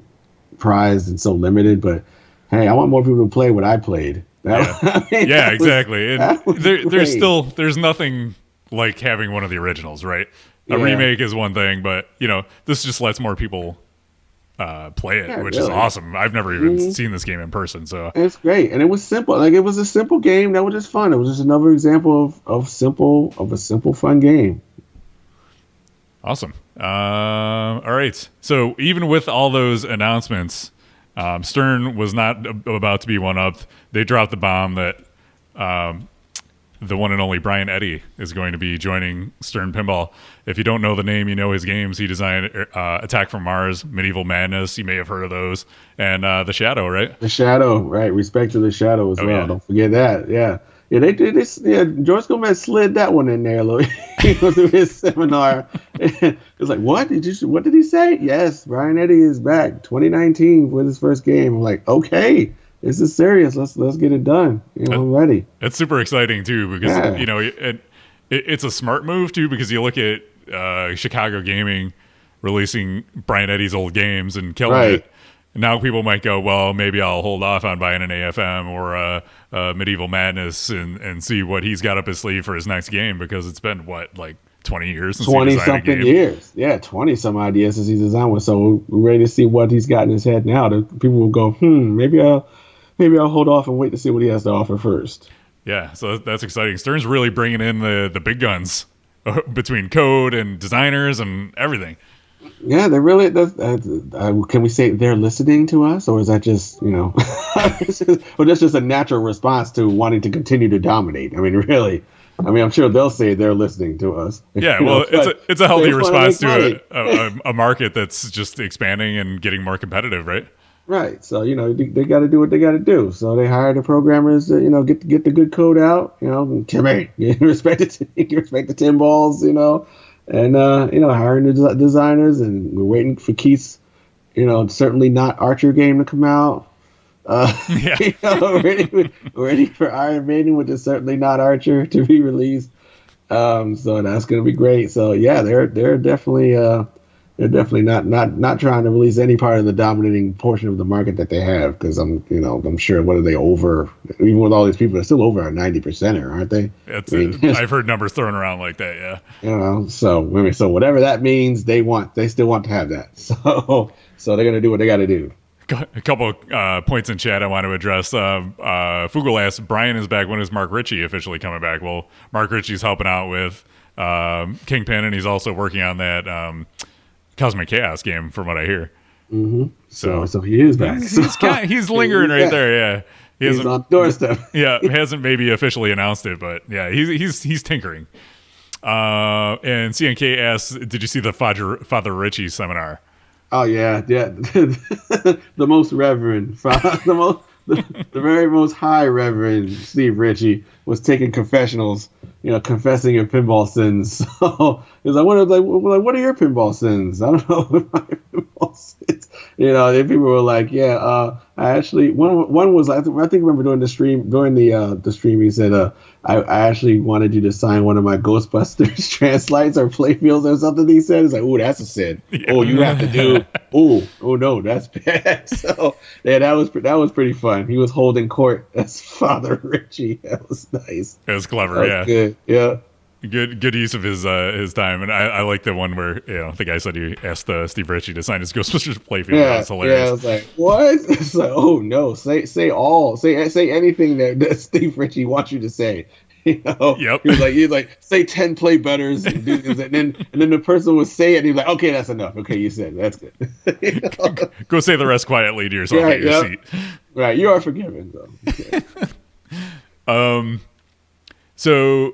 E: prized and so limited. But hey, I want more people to play what I played.
B: Exactly. And there's nothing like having one of the originals, right? A remake is one thing, but this just lets more people play it, which is awesome. I've never even seen this game in person, so
E: it's great. And it was simple. Like, it was a simple game that was just fun. It was just another example of a simple fun game.
B: Awesome. All right. So even with all those announcements, Stern was not about to be one-upped. They dropped the bomb that the one and only Brian Eddy is going to be joining Stern Pinball. If you don't know the name, you know his games. He designed Attack from Mars, Medieval Madness. You may have heard of those. And The Shadow, right?
E: The Shadow, right. Respect to The Shadow as well. Yeah. Don't forget that. Yeah. Yeah, they did this. Yeah, George Gomez slid that one in there a little. He was through his seminar. It was like, what did he say? Yes, Brian Eddy is back, 2019 for his first game. I'm like, okay, this is serious. Let's get it done. I'm ready.
B: It's super exciting too because it's a smart move too because you look at Chicago Gaming releasing Brian Eddy's old games and killing it. Now people might go, well, maybe I'll hold off on buying an AFM or a Medieval Madness and see what he's got up his sleeve for his next game because it's been, 20 years since
E: 20-something years. Yeah, 20-some-odd years since he designed one. So we're ready to see what he's got in his head now. People will go, maybe I'll hold off and wait to see what he has to offer first.
B: Yeah, so that's exciting. Stern's really bringing in the big guns between code and designers and everything.
E: Yeah, they really. Can we say they're listening to us, or is that just or that's just a natural response to wanting to continue to dominate? I mean, really. I mean, I'm sure they'll say they're listening to us.
B: Yeah, well, it's a healthy response to a market that's just expanding and getting more competitive, right?
E: Right. So they got to do what they got to do. So they hire the programmers to get the good code out. Come here, respect the Tim Balls. And hiring the designers, and we're waiting for Keith's, certainly not Archer game to come out. Ready for Iron Maiden, which is certainly not Archer, to be released. So that's gonna be great. So yeah, they're definitely not trying to release any part of the dominating portion of the market that they have, because I'm sure, what are they over? Even with all these people, they're still over a 90%er, aren't they?
B: I've heard numbers thrown around like that. Yeah.
E: So whatever that means, they still want to have that. So they're gonna do what they got to do.
B: A couple points in chat I want to address. Fugel asks, Brian is back. When is Mark Ritchie officially coming back? Well, Mark Ritchie's helping out with Kingpin, and he's also working on that Kosmic Khaos game, from what I hear.
E: Mm-hmm. So he is back.
B: He's lingering right there. Yeah,
E: he's on doorstep.
B: Yeah, hasn't maybe officially announced it, but yeah, he's tinkering. And CNK asks, did you see the Father Ritchie seminar?
E: Oh yeah. The most reverend, the very most high reverend Steve Ritchie was taking confessionals, confessing your pinball sins. So he's like, what are your pinball sins? I don't know what my pinball sins. Then people were like, I actually, one was, I think I remember during the stream, he said, I actually wanted you to sign one of my Ghostbusters translights or playfields or something. He said, it's like, oh, that's a sin. Yeah. Oh, you have to do. Oh no, that's bad. So yeah, that was pretty fun. He was holding court as Father Ritchie. That was nice.
B: It was clever. Yeah,
E: good. Yeah.
B: Good use of his time, and I like the one where the guy said he asked Steve Ritchie to sign his Ghostbusters playfield.
E: Yeah,
B: that was hilarious.
E: Yeah, I was like, what? It's like, oh no, say anything that Steve Ritchie wants you to say.
B: Yep.
E: He was like, say 10 play betters, and then the person would say it, and he's like, okay, that's enough. Okay, you said it. That's good.
B: Go say the rest quietly to yourself at your seat.
E: Right, you are forgiven, though. Okay.
B: So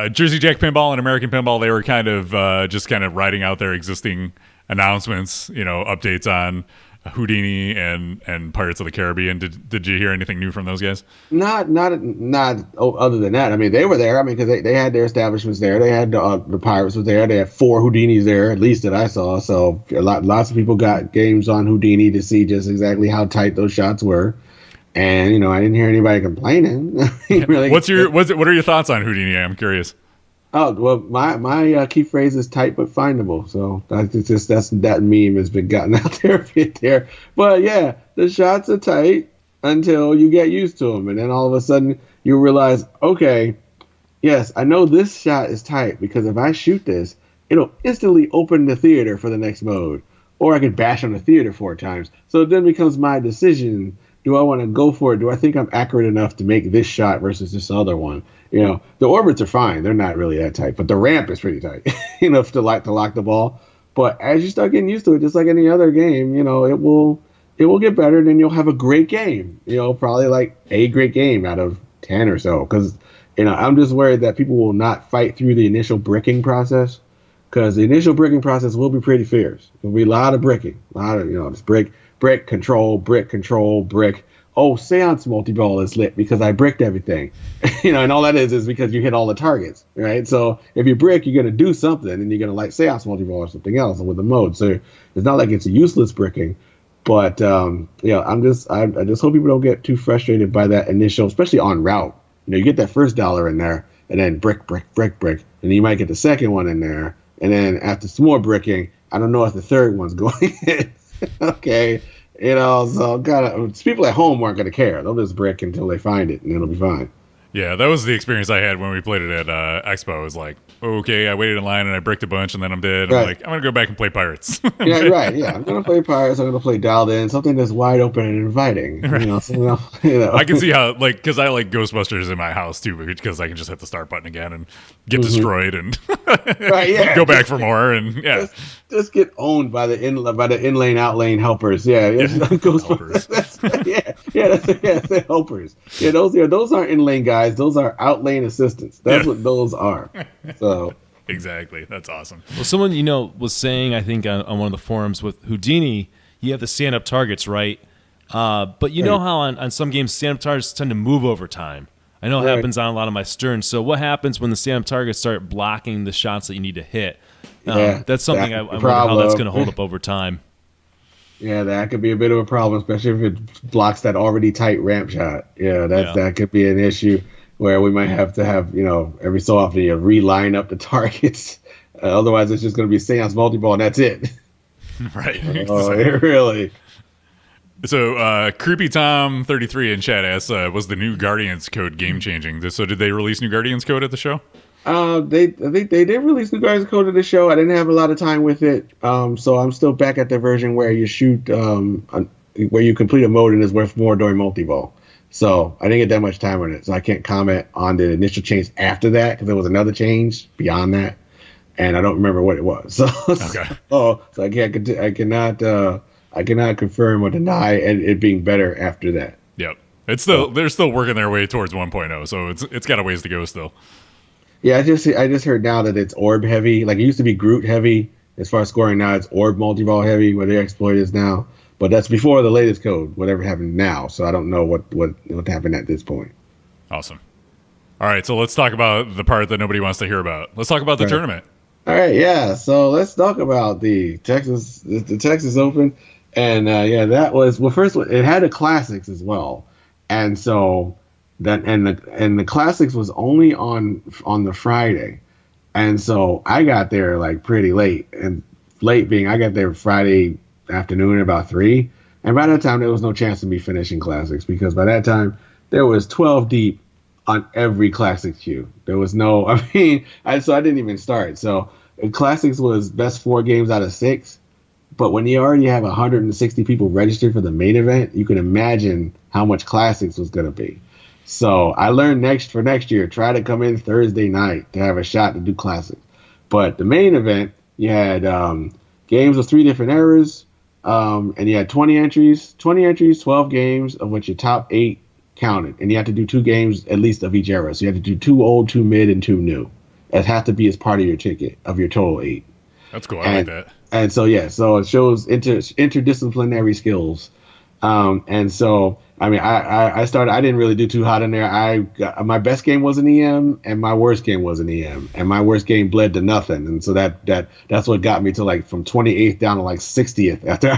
B: Jersey Jack Pinball and American Pinball, they were kind of just riding out their existing announcements, updates on Houdini and Pirates of the Caribbean. Did you hear anything new from those guys?
E: Not other than that. I mean, they were there. I mean, because they had their establishments there. They had the Pirates was there. They had 4 Houdinis there, at least that I saw. So lots of people got games on Houdini to see just exactly how tight those shots were. And I didn't hear anybody complaining. Really.
B: What are your thoughts on Houdini? I'm curious.
E: Oh well, my key phrase is tight but findable. So that meme has been gotten out there. But yeah, the shots are tight until you get used to them, and then all of a sudden you realize, okay, yes, I know this shot is tight because if I shoot this, it'll instantly open the theater for the next mode, or I could bash on the theater 4 times. So it then becomes my decision. Do I want to go for it? Do I think I'm accurate enough to make this shot versus this other one? The orbits are fine. They're not really that tight, but the ramp is pretty tight, to lock the ball. But as you start getting used to it, just like any other game, it will get better. Then you'll have a great game, probably like a great game out of 10 or so. Because, I'm just worried that people will not fight through the initial bricking process, because the initial bricking process will be pretty fierce. There'll be a lot of bricking, a lot of, just brick, control, brick. Oh, Seance multi-ball is lit because I bricked everything. And all that is because you hit all the targets, right? So if you brick, you're going to do something, and you're going to like Seance multi-ball or something else with the mode. So it's not like it's a useless bricking. But, I just hope people don't get too frustrated by that initial, especially on route. You get that first dollar in there, and then brick. And then you might get the second one in there. And then after some more bricking, I don't know if the third one's going in. Okay. So people at home aren't going to care. They'll just brick until they find it, and it'll be fine.
B: Yeah, that was the experience I had when we played it at Expo. It was like, okay, I waited in line and I bricked a bunch, and then I'm dead.
E: Right.
B: I'm like, I'm going to go back and play Pirates.
E: Yeah, right. Yeah, I'm going to play Pirates. I'm going to play Dialed In, something that's wide open and inviting. Right.
B: I can see how, because I like Ghostbusters in my house too, because I can just hit the start button again and get destroyed and go back for more. And yeah,
E: just get owned by the in lane out lane helpers. Yeah, Ghostbusters. That's helpers. Yeah, those aren't in lane guys. Those are out lane assistants. That's what those are. So
B: exactly, that's awesome.
A: Well, someone was saying, I think on one of the forums, with Houdini, you have the stand up targets, right? But know how on some games stand up targets tend to move over time. I know it happens on a lot of my Sterns. So what happens when the stand up targets start blocking the shots that you need to hit? That's something I wonder how that's going to hold up over time.
E: Yeah, that could be a bit of a problem, especially if it blocks that already tight ramp shot. That could be an issue where we might have to have, every so often you reline up the targets. Otherwise, it's just going to be Seance multi-ball, and that's it.
B: Right.
E: Really.
B: So, Creepy Tom 33 in chat asks, was the new Guardians code game changing? So, did they release new Guardians code at the show?
E: They did release new Guardians code at the show. I didn't have a lot of time with it, so I'm still back at the version where you shoot, where you complete a mode and it's worth more during multi-ball. So I didn't get that much time on it, so I can't comment on the initial change after that because there was another change beyond that, and I don't remember what it was. So I cannot confirm or deny it being better after that.
B: Yep, they're still working their way towards 1.0, so it's got a ways to go still.
E: Yeah, I just heard now that it's orb heavy. Like it used to be Groot heavy as far as scoring. Now it's orb multi-ball heavy, where their exploit is now. But that's before the latest code, whatever happened now. So I don't know what happened at this point.
B: Awesome. All right, so let's talk about the part that nobody wants to hear about. Let's talk about the tournament.
E: All right, yeah. So let's talk about the Texas Open, and that was first it had the classics as well, and so. The classics was only on the Friday, and so I got there like pretty late, and late being I got there Friday afternoon about 3, and by that time there was no chance of me finishing classics because by that time there was 12 deep on every classic queue. There was no, so I didn't even start. So classics was best 4 games out of 6, but when you already have 160 people registered for the main event, you can imagine how much classics was going to be. So I learned for next year, try to come in Thursday night to have a shot to do classics. But the main event, you had games of 3 different eras, and you had 20 entries, 12 games, of which your top 8 counted. And you had to do 2 games at least of each era. So you had to do 2 old, 2 mid, and 2 new. That has to be as part of your ticket of your total 8.
B: That's cool. I like that.
E: And so so it shows interdisciplinary skills. And so I mean, I started. I didn't really do too hot in there. My best game was an EM, and my worst game was an EM, and my worst game bled to nothing. And so that's what got me to like from 28th down to like 60th after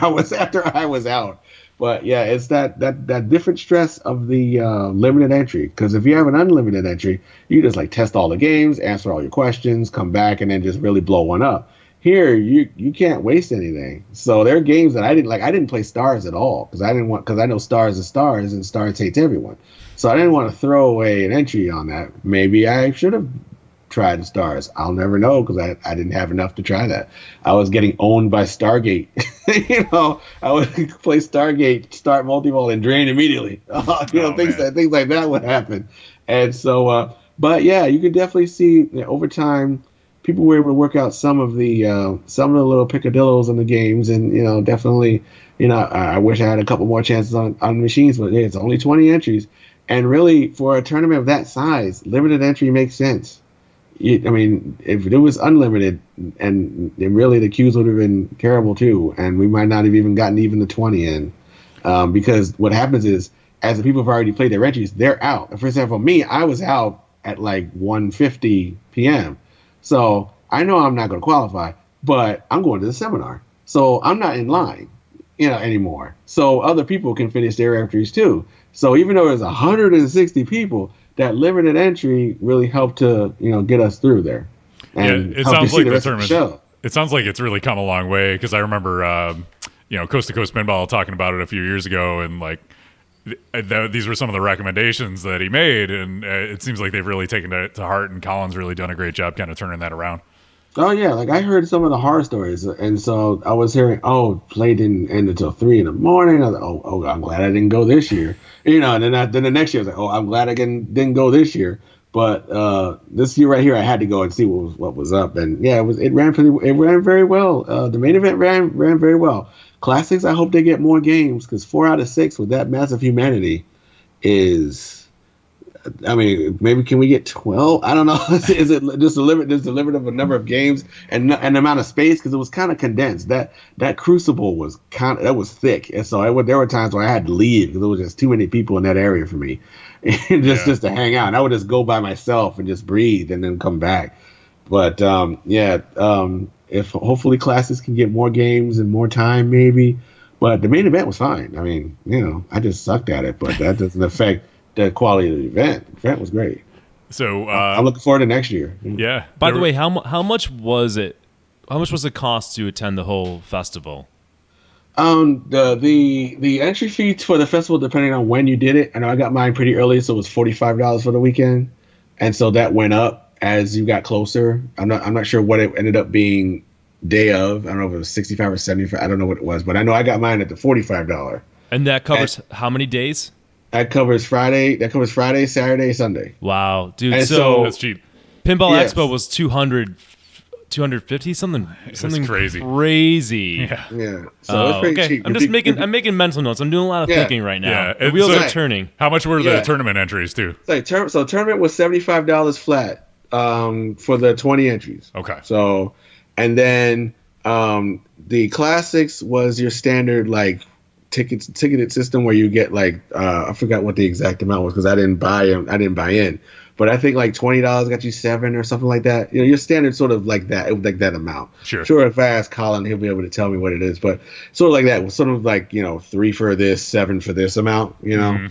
E: I was out. But yeah, it's that different stress of the limited entry. Because if you have an unlimited entry, you just like test all the games, answer all your questions, come back, and then just really blow one up. Here, you can't waste anything. So there are games that I didn't like. I didn't play stars at all because I know stars is stars and stars hates everyone. So I didn't want to throw away an entry on that. Maybe I should have tried the stars. I'll never know because I didn't have enough to try that. I was getting owned by Stargate. I would play Stargate, start multi-ball, and drain immediately. Things like that would happen. And so, but yeah, you could definitely see over time. People were able to work out some of the little picadillos in the games, and definitely, I wish I had a couple more chances on machines, but it's only 20 entries, and really for a tournament of that size, limited entry makes sense. I mean, if it was unlimited, and really the queues would have been terrible too, and we might not have even gotten even the 20 in, because what happens is as the people have already played their entries, they're out. For example, me, I was out at like 1:50 p.m. So I know I'm not going to qualify, but I'm going to the seminar. So I'm not in line, anymore. So other people can finish their entries too. So even though there's 160 people, that limited entry really helped to, get us through there. And
B: it sounds like the tournament. It sounds like it's really come a long way because I remember, Coast to Coast Pinball talking about it a few years ago, and like these were some of the recommendations that he made, and it seems like they've really taken it to heart, and Colin's really done a great job kind of turning that around.
E: Oh yeah, like I heard some of the horror stories, and so I was hearing, play didn't end until 3 a.m. I was like, I'm glad I didn't go this year, and then the next year I was like, I'm glad I didn't go this year, but this year right here I had to go and see what was up, and yeah, it ran very well. The main event ran very well. Classics, I hope they get more games because 4 out of 6 with that massive humanity is, I mean, maybe can we get 12? I don't know. Is it just a limit? There's a limit of a number of games and amount of space because it was kind of condensed. That Crucible was was thick, and so there were times where I had to leave because there was just too many people in that area for me, and just to hang out. And I would just go by myself and just breathe and then come back. But if hopefully classes can get more games and more time, maybe. But the main event was fine. I mean, I just sucked at it, but that doesn't affect the quality of the event. The event was great.
B: So
E: I'm looking forward to next year.
B: Yeah.
A: By the way, how much was it? How much was the cost to attend the whole festival?
E: The entry fee for the festival, depending on when you did it, I know I got mine pretty early, so it was $45 for the weekend, and so that went up as you got closer. I'm not sure what it ended up being day of. I don't know if it was 65 or 75. I don't know what it was, but I know I got mine at the $45.
A: And that covers how many days?
E: That covers Friday, Saturday, Sunday.
A: Wow, dude.
E: And
A: so
B: that's cheap.
A: Pinball Expo was 250 something
B: crazy.
E: Yeah. So it's pretty cheap.
A: I'm making mental notes. I'm doing a lot of thinking right now.
B: Yeah.
A: The wheels are turning.
B: How much were the tournament entries too?
E: So tournament was $75 flat for the 20 entries.
B: Okay.
E: So, and then the classics was your standard like ticketed system where you get like I forgot what the exact amount was because I didn't buy in. But I think like $20 got you 7 or something like that. Your standard sort of like that amount. Sure. If I ask Colin, he'll be able to tell me what it is. But sort of like that, sort of like 3 for this, 7 for this amount. Mm-hmm.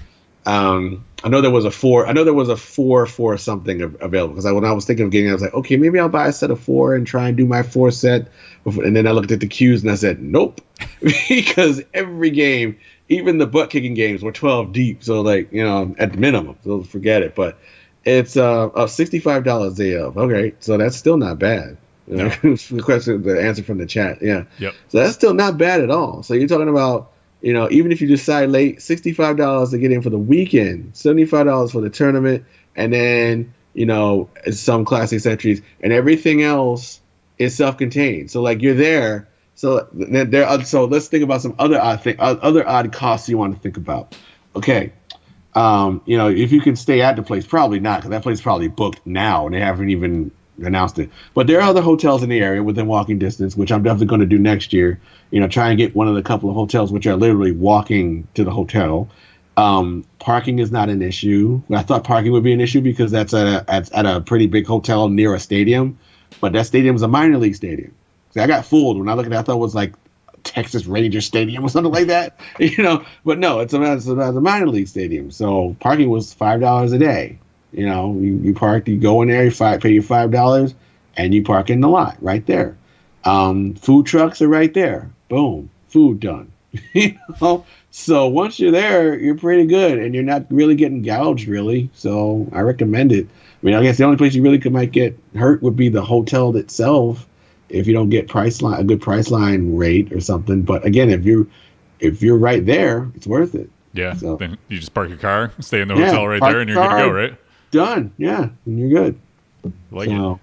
E: I know there was a 4. I know there was a 4 for something available because when I was thinking of getting it, I was like, okay, maybe I'll buy a set of 4 and try and do my 4 set. And then I looked at the queues and I said, nope, because every game, even the butt kicking games, were 12 deep. So like at the minimum, so forget it. But it's $65 day of. Okay, so that's still not bad. The answer from the chat. Yeah.
B: Yep.
E: So that's still not bad at all. So you're talking about, even if you decide late, $65 to get in for the weekend, $75 for the tournament, and then, some classic entries, and everything else is self-contained. So like you're there. So so let's think about some other odd costs you want to think about. Okay. If you can stay at the place, probably not, because that place is probably booked now, and they haven't even announced it. But there are other hotels in the area within walking distance, which I'm definitely going to do next year. Try and get one of the couple of hotels which are literally walking to the hotel. Parking is not an issue. I thought parking would be an issue because that's at a pretty big hotel near a stadium, but that stadium is a minor league stadium. See, I got fooled when I looked at it. I thought it was like Texas Rangers Stadium or something like that, But no, it's a minor league stadium. So parking was $5 a day. You park, you go in there, pay your $5, and you park in the lot right there. Food trucks are right there. Boom, food done. So once you're there, you're pretty good, and you're not really getting gouged, really. So I recommend it. I mean, I guess the only place you really might get hurt would be the hotel itself if you don't get a good price line rate or something. But again, if you're right there, it's worth it.
B: Yeah.
E: So,
B: then you just park your car, stay in the hotel right there, and you're good to go, right?
E: Done. Yeah, and you're good.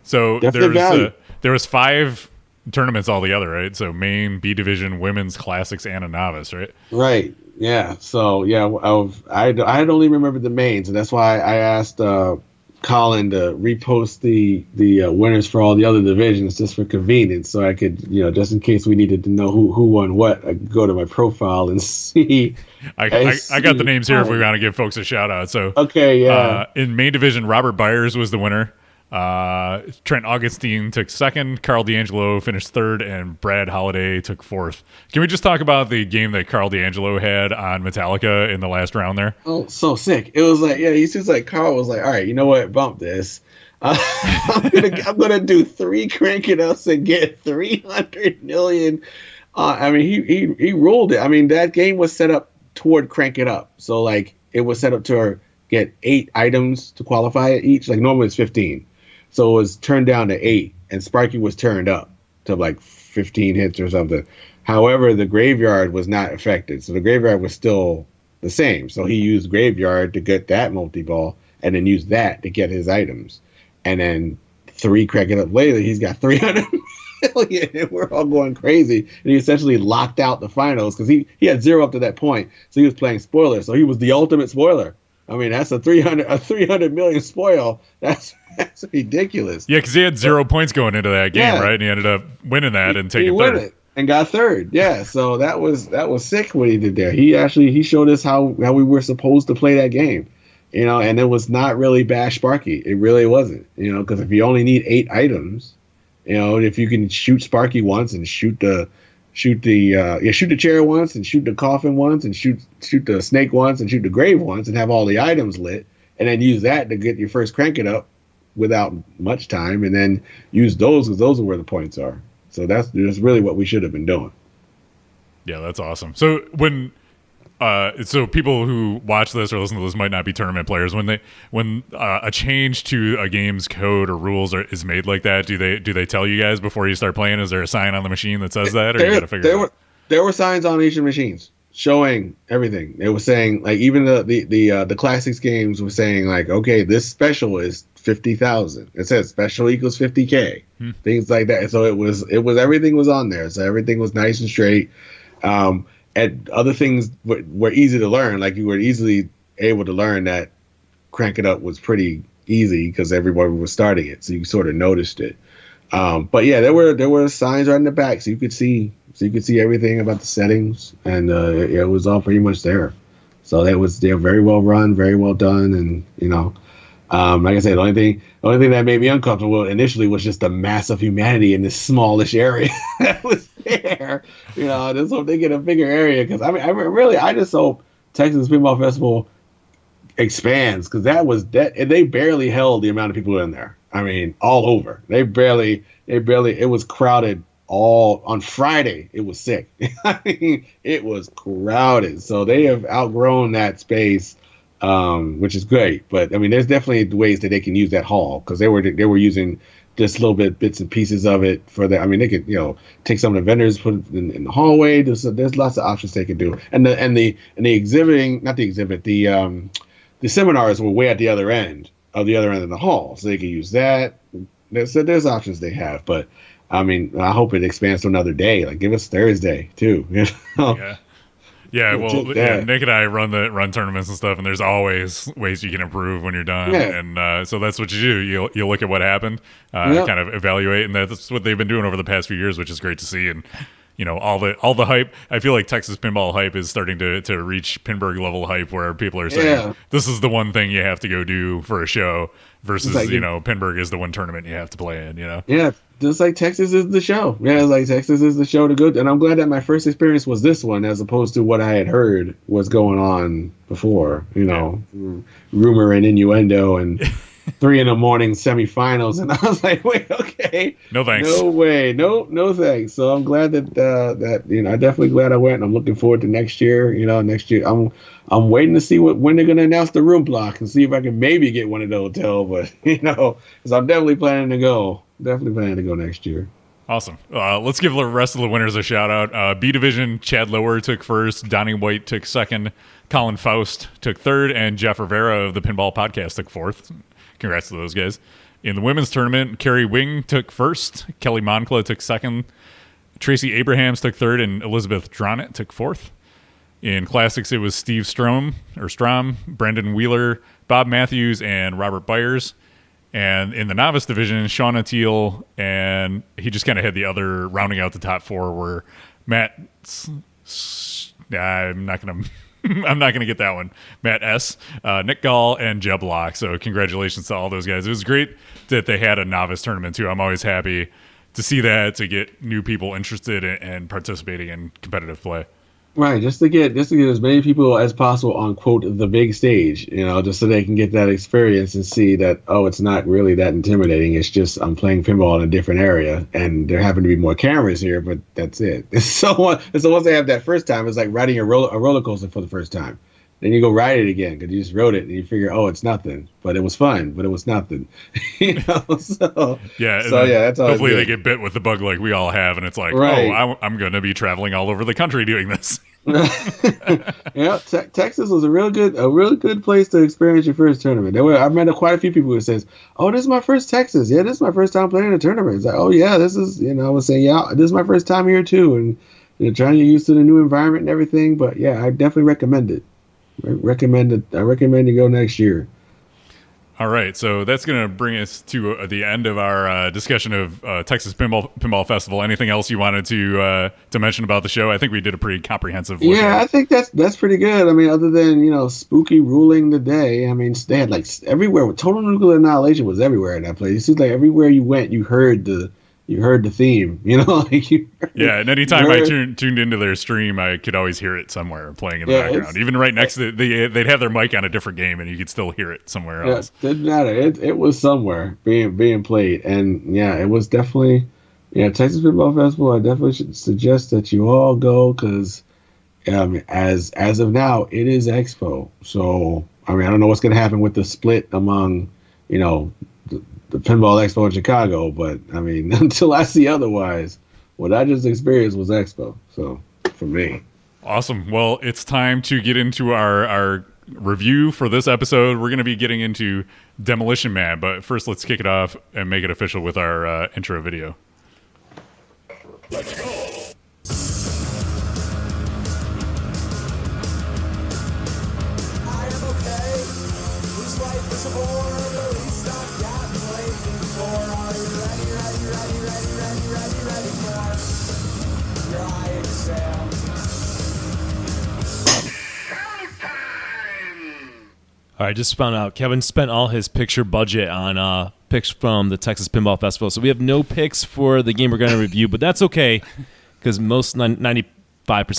B: So
E: value.
B: there was 5 tournaments altogether, right? So main, B division, women's, classics, and a novice, right?
E: Right. Yeah. So yeah, I had only remembered the mains, and that's why I asked Colin to repost the winners for all the other divisions just for convenience, so I could, just in case we needed to know who won what, I could go to my profile and see.
B: I got the names here if we want to give folks a shout out. So
E: okay, yeah.
B: In main division, Robert Byers was the winner. Trent Augustine took second, Carl D'Angelo finished third, and Brad Holiday took fourth. Can we just talk about the game that Carl D'Angelo had on Metallica in the last round there?
E: Oh, so sick. It was like, he's just like, Carl was like, all right, you know what, bump this. I'm gonna do 3 crank it ups and get 300 million. I mean, he ruled it. I mean, that game was set up toward crank it up, so like it was set up to get 8 items to qualify it each. Like normally it's 15. So it was turned down to 8, and Sparky was turned up to like 15 hits or something. However, the graveyard was not affected. So the graveyard was still the same. So he used graveyard to get that multi-ball and then used that to get his items. And then 3 crank it up later, he's got 300 million, and we're all going crazy. And he essentially locked out the finals because he had 0 up to that point. So he was playing spoiler. So he was the ultimate spoiler. I mean, that's a 300 million spoil. That's ridiculous.
B: Yeah, because he had 0 points going into that game, right? And he ended up winning that and taking third.
E: It and got third. Yeah, so that was sick what he did there. He showed us how we were supposed to play that game, and it was not really bash Sparky. It really wasn't, because if you only need 8 items, if you can shoot Sparky once and shoot the chair once and shoot the coffin once and shoot the snake once and shoot the grave once and have all the items lit, and then use that to get your first crank it up without much time, and then use those because those are where the points are. So that's really what we should have been doing.
B: Yeah, that's awesome. So when so people who watch this or listen to this might not be tournament players. When a change to a game's code or rules is made like that, do they tell you guys before you start playing? Is there a sign on the machine that says that, or you got to figure it out?
E: There were signs on each of the machines showing everything. It was saying, like, even the classics games were saying, like, okay, this special is 50,000. It says special equals 50K. Things like that. So it was everything was on there. So everything was nice and straight. And other things were easy to learn. Like, you were easily able to learn that crank it up was pretty easy because everybody was starting it, so you sort of noticed it. But yeah, there were signs right in the back, so you could see everything about the settings, and it was all pretty much there. So they're very well run, very well done, and like I said, the only thing that made me uncomfortable initially was just the mass of humanity in this smallish area that was there. I just hope they get a bigger area, because I just hope Texas Pinball Festival expands, because they barely held the amount of people in there. I mean, all over. They barely. It was crowded all on Friday. It was sick. I mean, it was crowded. So they have outgrown that space. Which is great, but I mean, there's definitely ways that they can use that hall, because they were using just little bits and pieces of it for that. I mean, they could take some of the vendors, put it in the hallway. There's lots of options they could do, and the exhibiting, not the exhibit, the seminars were way at the other end of the hall, so they could use that. There's options they have, but I mean, I hope it expands to another day. Like, give us Thursday too.
B: Yeah. Yeah,
E: We'll
B: well,
E: take
B: yeah,
E: that.
B: Nick and I run tournaments and stuff, and there's always ways you can improve when you're done.
E: Yeah.
B: And so that's what you do. You look at what happened,
E: Yep.
B: kind of evaluate, and that's what they've been doing over the past few years, which is great to see. And all the hype. I feel like Texas pinball hype is starting to reach Pinburg level hype, where people are saying
E: Yeah.
B: this is the one thing you have to go do for a show, versus
E: It's like
B: Pinburg is the one tournament you have to play in.
E: Yeah, just like Texas is the show. Yeah, it's like Texas is the show to go. And I'm glad that my first experience was this one, as opposed to what I had heard was going on before. Rumor and innuendo and 3 a.m. semifinals, and I was like, wait, okay,
B: No thanks.
E: no way, no thanks. So I'm glad that I'm definitely glad I went, and I'm looking forward to next year. Next year I'm waiting to see when they're gonna announce the room block and see if I can maybe get one at the hotel. But because I'm definitely planning to go. Definitely planning to go next year.
B: Awesome. Let's give the rest of the winners a shout out. B Division, Chad Lower took first, Donnie White took second, Colin Faust took third, and Jeff Rivera of the Pinball Podcast took fourth. Congrats to those guys. In the women's tournament, Carrie Wing took first, Kelly Moncla took second, Tracy Abrahams took third, and Elizabeth Dronett took fourth. In classics, it was Steve Strom, Brendan Wheeler, Bob Matthews, and Robert Byers. And in the novice division, Shauna Teal, and he just kind of had the other, rounding out the top four, were Matt. I'm not gonna get that one. Matt S, Nick Gall, and Jeb Locke. So congratulations to all those guys. It was great that they had a novice tournament too. I'm always happy to see that, to get new people interested and participating in competitive play.
E: Right, just to get as many people as possible on, quote, the big stage, just so they can get that experience and see that, oh, it's not really that intimidating. It's just I'm playing pinball in a different area, and there happen to be more cameras here, but that's it. So once they have that first time, it's like riding a roller coaster for the first time. Then you go ride it again because you just rode it and you figure, oh, it's nothing, but it was fun, but it was nothing. So
B: yeah,
E: that's all.
B: Hopefully they get bit with the bug like we all have, and it's like,
E: right.
B: Oh, I'm going to be traveling all over the country doing this.
E: Yeah, Texas was a really good place to experience your first tournament. I've met quite a few people who says, "Oh, this is my first Texas. Yeah, this is my first time playing a tournament." It's like, "Oh yeah, this is." I was saying, "Yeah, this is my first time here too," and trying to get used to the new environment and everything. But yeah, I definitely recommend it. I recommend you go next year.
B: All right, so that's going to bring us to the end of our discussion of Texas Pinball Festival. Anything else you wanted to mention about the show? I think we did a pretty comprehensive look at it.
E: I think that's pretty good. I mean, other than Spooky ruling the day. I mean, they had like everywhere. Total Nuclear Annihilation was everywhere in that place. It seems like everywhere you went, you heard the theme.
B: Yeah, and anytime I tuned into their stream, I could always hear it somewhere playing in the background. Even right next to they'd have their mic on a different game, and you could still hear it somewhere else.
E: Didn't matter. It was somewhere being played, and it was definitely Texas Pinball Festival. I definitely should suggest that you all go because as of now, it is Expo. So I don't know what's going to happen with the split among the Pinball Expo in Chicago, but until I see otherwise, what I just experienced was Expo. So for me,
B: awesome. Well, it's time to get into our review for this episode. We're going to be getting into Demolition Man, but first, let's kick it off and make it official with our intro video.
C: Let's go!
D: I am okay. Whose life is a bore? At least I've got played before. Are you ready for your eye exam?
A: All right, just found out Kevin spent all his picture budget on picks from the Texas Pinball Festival. So we have no picks for the game we're going to review, but that's okay because most 95%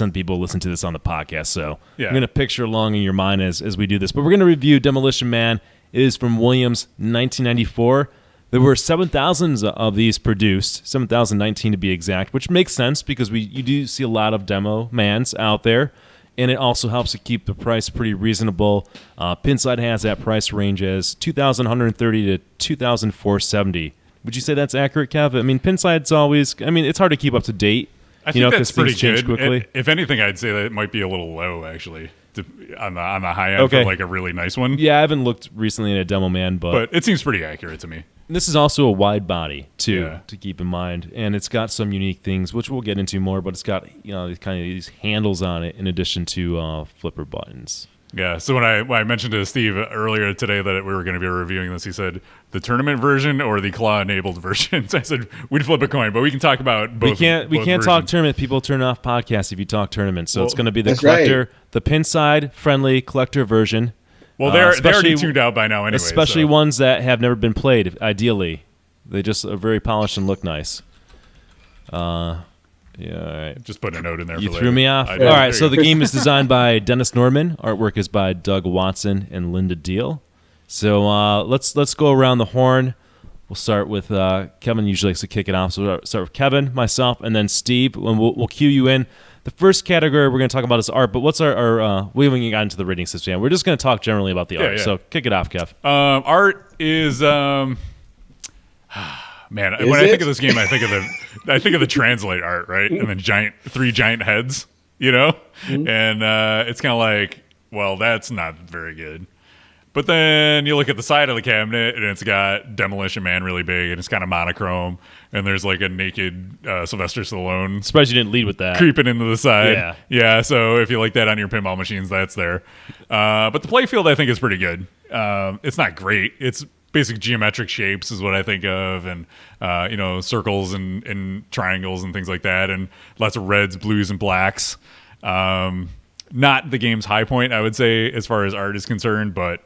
A: of people listen to this on the podcast. So
B: Yeah.
A: I'm going to picture along in your mind as we do this. But we're going to review Demolition Man. It is from Williams, 1994. There were 7,000 of these produced, 7,019 to be exact, which makes sense because you do see a lot of demo mans out there. And it also helps to keep the price pretty reasonable. Pinside has that price range as $2,130 to $2,470. Would you say that's accurate, Kev? I mean, Pinside's always. I mean, it's hard to keep up to date.
B: I think that's pretty
A: change
B: good.
A: quickly.
B: If anything, I'd say that it might be a little low actually on the high end
A: Okay.
B: for like a really nice one.
A: Yeah, I haven't looked recently at a demo man,
B: But it seems pretty accurate to me.
A: This is also a wide body too,
B: Yeah.
A: to keep in mind, and it's got some unique things, which we'll get into more. But it's got these handles on it in addition to flipper buttons.
B: Yeah, so when I mentioned to Steve earlier today that we were going to be reviewing this, he said the tournament version or the claw-enabled version. So I said we'd flip a coin, but we can talk about both.
A: We can't talk
B: versions.
A: tournament. People turn off podcasts if you talk tournament. So it's going to be the
E: That's
A: collector,
E: right.
A: the pin side friendly collector version.
B: Well, they're already
A: especially-
B: tuned out by now anyway.
A: Especially
B: so.
A: ones that have never been played. Ideally, they just are very polished and look nice. Yeah, all right.
B: Just put a note in there.
A: You
B: for
A: threw
B: later.
A: me off.
B: I
A: All
B: did.
A: right,
B: There
A: so
B: you
A: the
B: go.
A: game is designed by Dennis Norman. Artwork is by Doug Watson and Linda Deal. So let's go around the horn. We'll start with Kevin. Usually likes to kick it off, so we'll start with Kevin, myself, and then Steve. And we'll cue you in. The first category we're going to talk about is art. But what's our we haven't even gotten into the rating system yet. We're just going to talk generally about the art.
B: yeah.
A: So kick it off, Kev.
B: Art is man.
E: Is
B: when I
E: it?
B: think of this game, I think of the translate art, right? And then three giant heads,
E: Mm-hmm.
B: and it's kind of like, well, that's not very good. But then you look at the side of the cabinet, and it's got Demolition Man really big, and it's kind of monochrome, and there's like a naked Sylvester Stallone
A: Surprised you didn't lead with that.
B: creeping into the side.
A: Yeah.
B: Yeah, so if you like that on your pinball machines, that's there. But the play field, I think, is pretty good. It's not great. It's basic geometric shapes is what I think of, and circles and triangles and things like that, and lots of reds, blues, and blacks. Not the game's high point, I would say, as far as art is concerned, but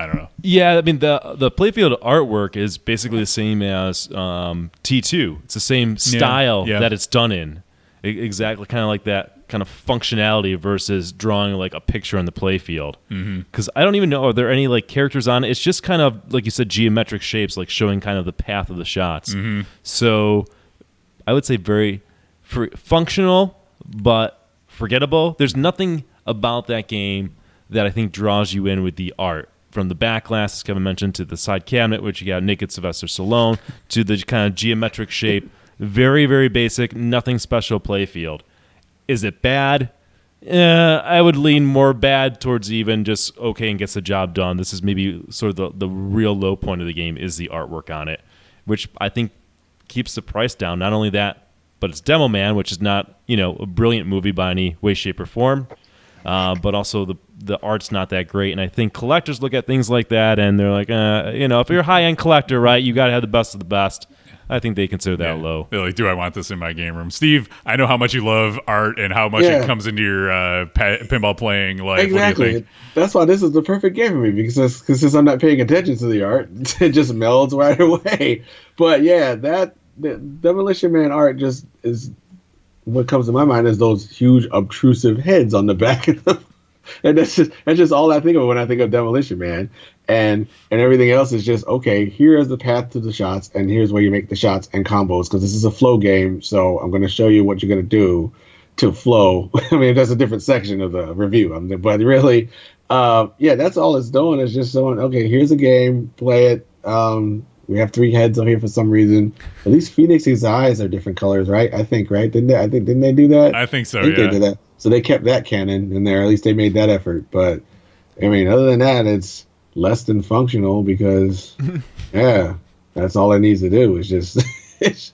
B: I don't know.
A: Yeah, I mean the playfield artwork is basically the same as T2. It's the same style
B: yeah.
A: that it's done in. Exactly, kind of like that kind of functionality versus drawing like a picture on the playfield. Because I don't even know, are there any like characters on it? It's just kind of like you said, geometric shapes, like showing kind of the path of the shots. So I would say very functional, but forgettable. There's nothing about that game that I think draws you in with the art. From the back glass, as Kevin mentioned, to the side cabinet, which you got naked Sylvester Stallone, to the kind of geometric shape. Very, very basic, nothing special playfield. Is it bad? I would lean more bad towards even just okay and gets the job done. This is maybe sort of the real low point of the game is the artwork on it, which I think keeps the price down. Not only that, but it's Demo Man, which is not a brilliant movie by any way, shape, or form. But also the art's not that great, and I think collectors look at things like that and they're like, if you're a high end collector, right, you got to have the best of the best. I think they consider that low.
B: They're like, do I want this in my game room? Steve, I know how much you love art and how much it comes into your pinball playing life.
E: Exactly.
B: What do you think?
E: That's why this is the perfect game for me because since I'm not paying attention to the art, it just melds right away. But yeah, the Demolition Man art just is what comes to my mind is those huge obtrusive heads on the back of them. And that's just all I think of when I think of Demolition Man. And everything else is just, okay, here is the path to the shots, and here's where you make the shots and combos, because this is a flow game, so I'm going to show you what you're going to do to flow. I mean, that's a different section of the review. But really, that's all it's doing is just showing, okay, here's a game, play it. We have three heads up here for some reason. At least Phoenix's eyes are different colors, right? I think, right? Didn't they do that?
B: I think so,
E: I think
B: yeah.
E: they did that. So they kept that canon in there. At least they made that effort. But, I mean, other than that, it's less than functional because, that's all it needs to do. It's just,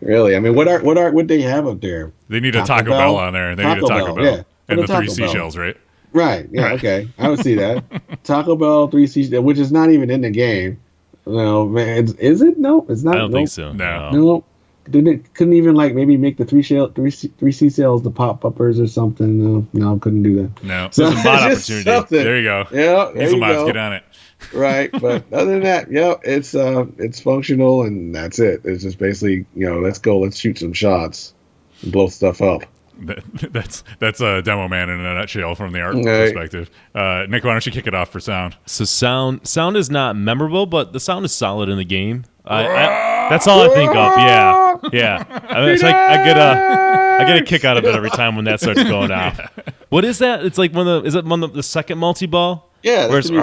E: really. I mean, what art would they have up there?
B: They need a Taco Bell on there. They need a Taco Bell.
E: Yeah.
B: And
E: Put
B: the
E: a
B: three
E: Taco Bell.
B: seashells, right?
E: Right. Yeah.
B: Right.
E: Okay. I would see that. Taco Bell 3 seashells, which is not even in the game. No, man. Is it? No, it's not.
A: I don't think so.
B: No.
E: No. Couldn't even like maybe make the three seashells the pop uppers or something. No, couldn't do that.
B: No.
A: There's a mod
E: Just
A: opportunity.
E: something.
B: There you go.
E: Yeah, there you
B: Hazelmods,
E: go.
B: get on it.
E: Right, but other than that, it's functional and that's it. It's just basically, let's shoot some shots and blow stuff up.
B: That's a Demo Man in a nutshell from the art
E: Right.
B: perspective. Nick, why don't you kick it off for sound?
A: So sound is not memorable, but the sound is solid in the game. That's all I think of. Yeah. I mean, it's like I get a kick out of it every time when that starts going off. What is that? It's like the second multi-ball?
E: Yeah,
A: Where
E: that's
A: it's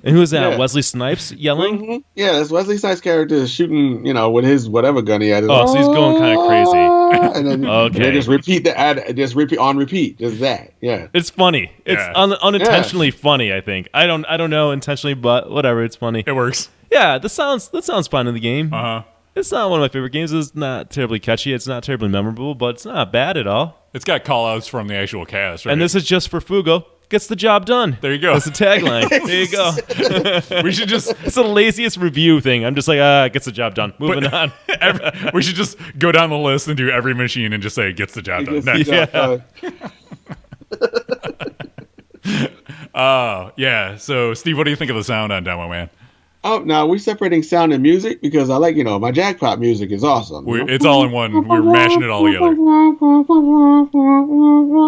A: and who is that?
E: Yeah.
A: Wesley Snipes yelling?
E: Mhm. Yeah, that's Wesley Snipes' character is shooting, with his whatever gun he had.
A: Oh, so he's going kind of crazy.
E: And then
A: Okay.
E: they just repeat the ad, just repeat, just that. Yeah.
A: It's funny. It's
B: Yeah.
A: unintentionally funny. I think. I don't know intentionally, but whatever. It's funny.
B: It works.
A: Yeah, that sounds fun in the game.
B: Uh huh.
A: It's not one of my favorite games. It's not terribly catchy. It's not terribly memorable, but it's not bad at all.
B: It's got call-outs from the actual cast, right?
A: And this is just for Fugo. Gets the job done.
B: There you go.
A: That's the tagline. There you go.
B: We should just
A: It's the laziest review thing. I'm just like, gets the job done. Moving on.
B: we should just go down the list and do every machine and just say it gets the job done. Next. Yeah. So, Steve, what do you think of the sound on Demo Man?
E: Oh, now we're separating sound and music because I like, my jackpot music is awesome.
B: It's all in one. We're mashing it all together.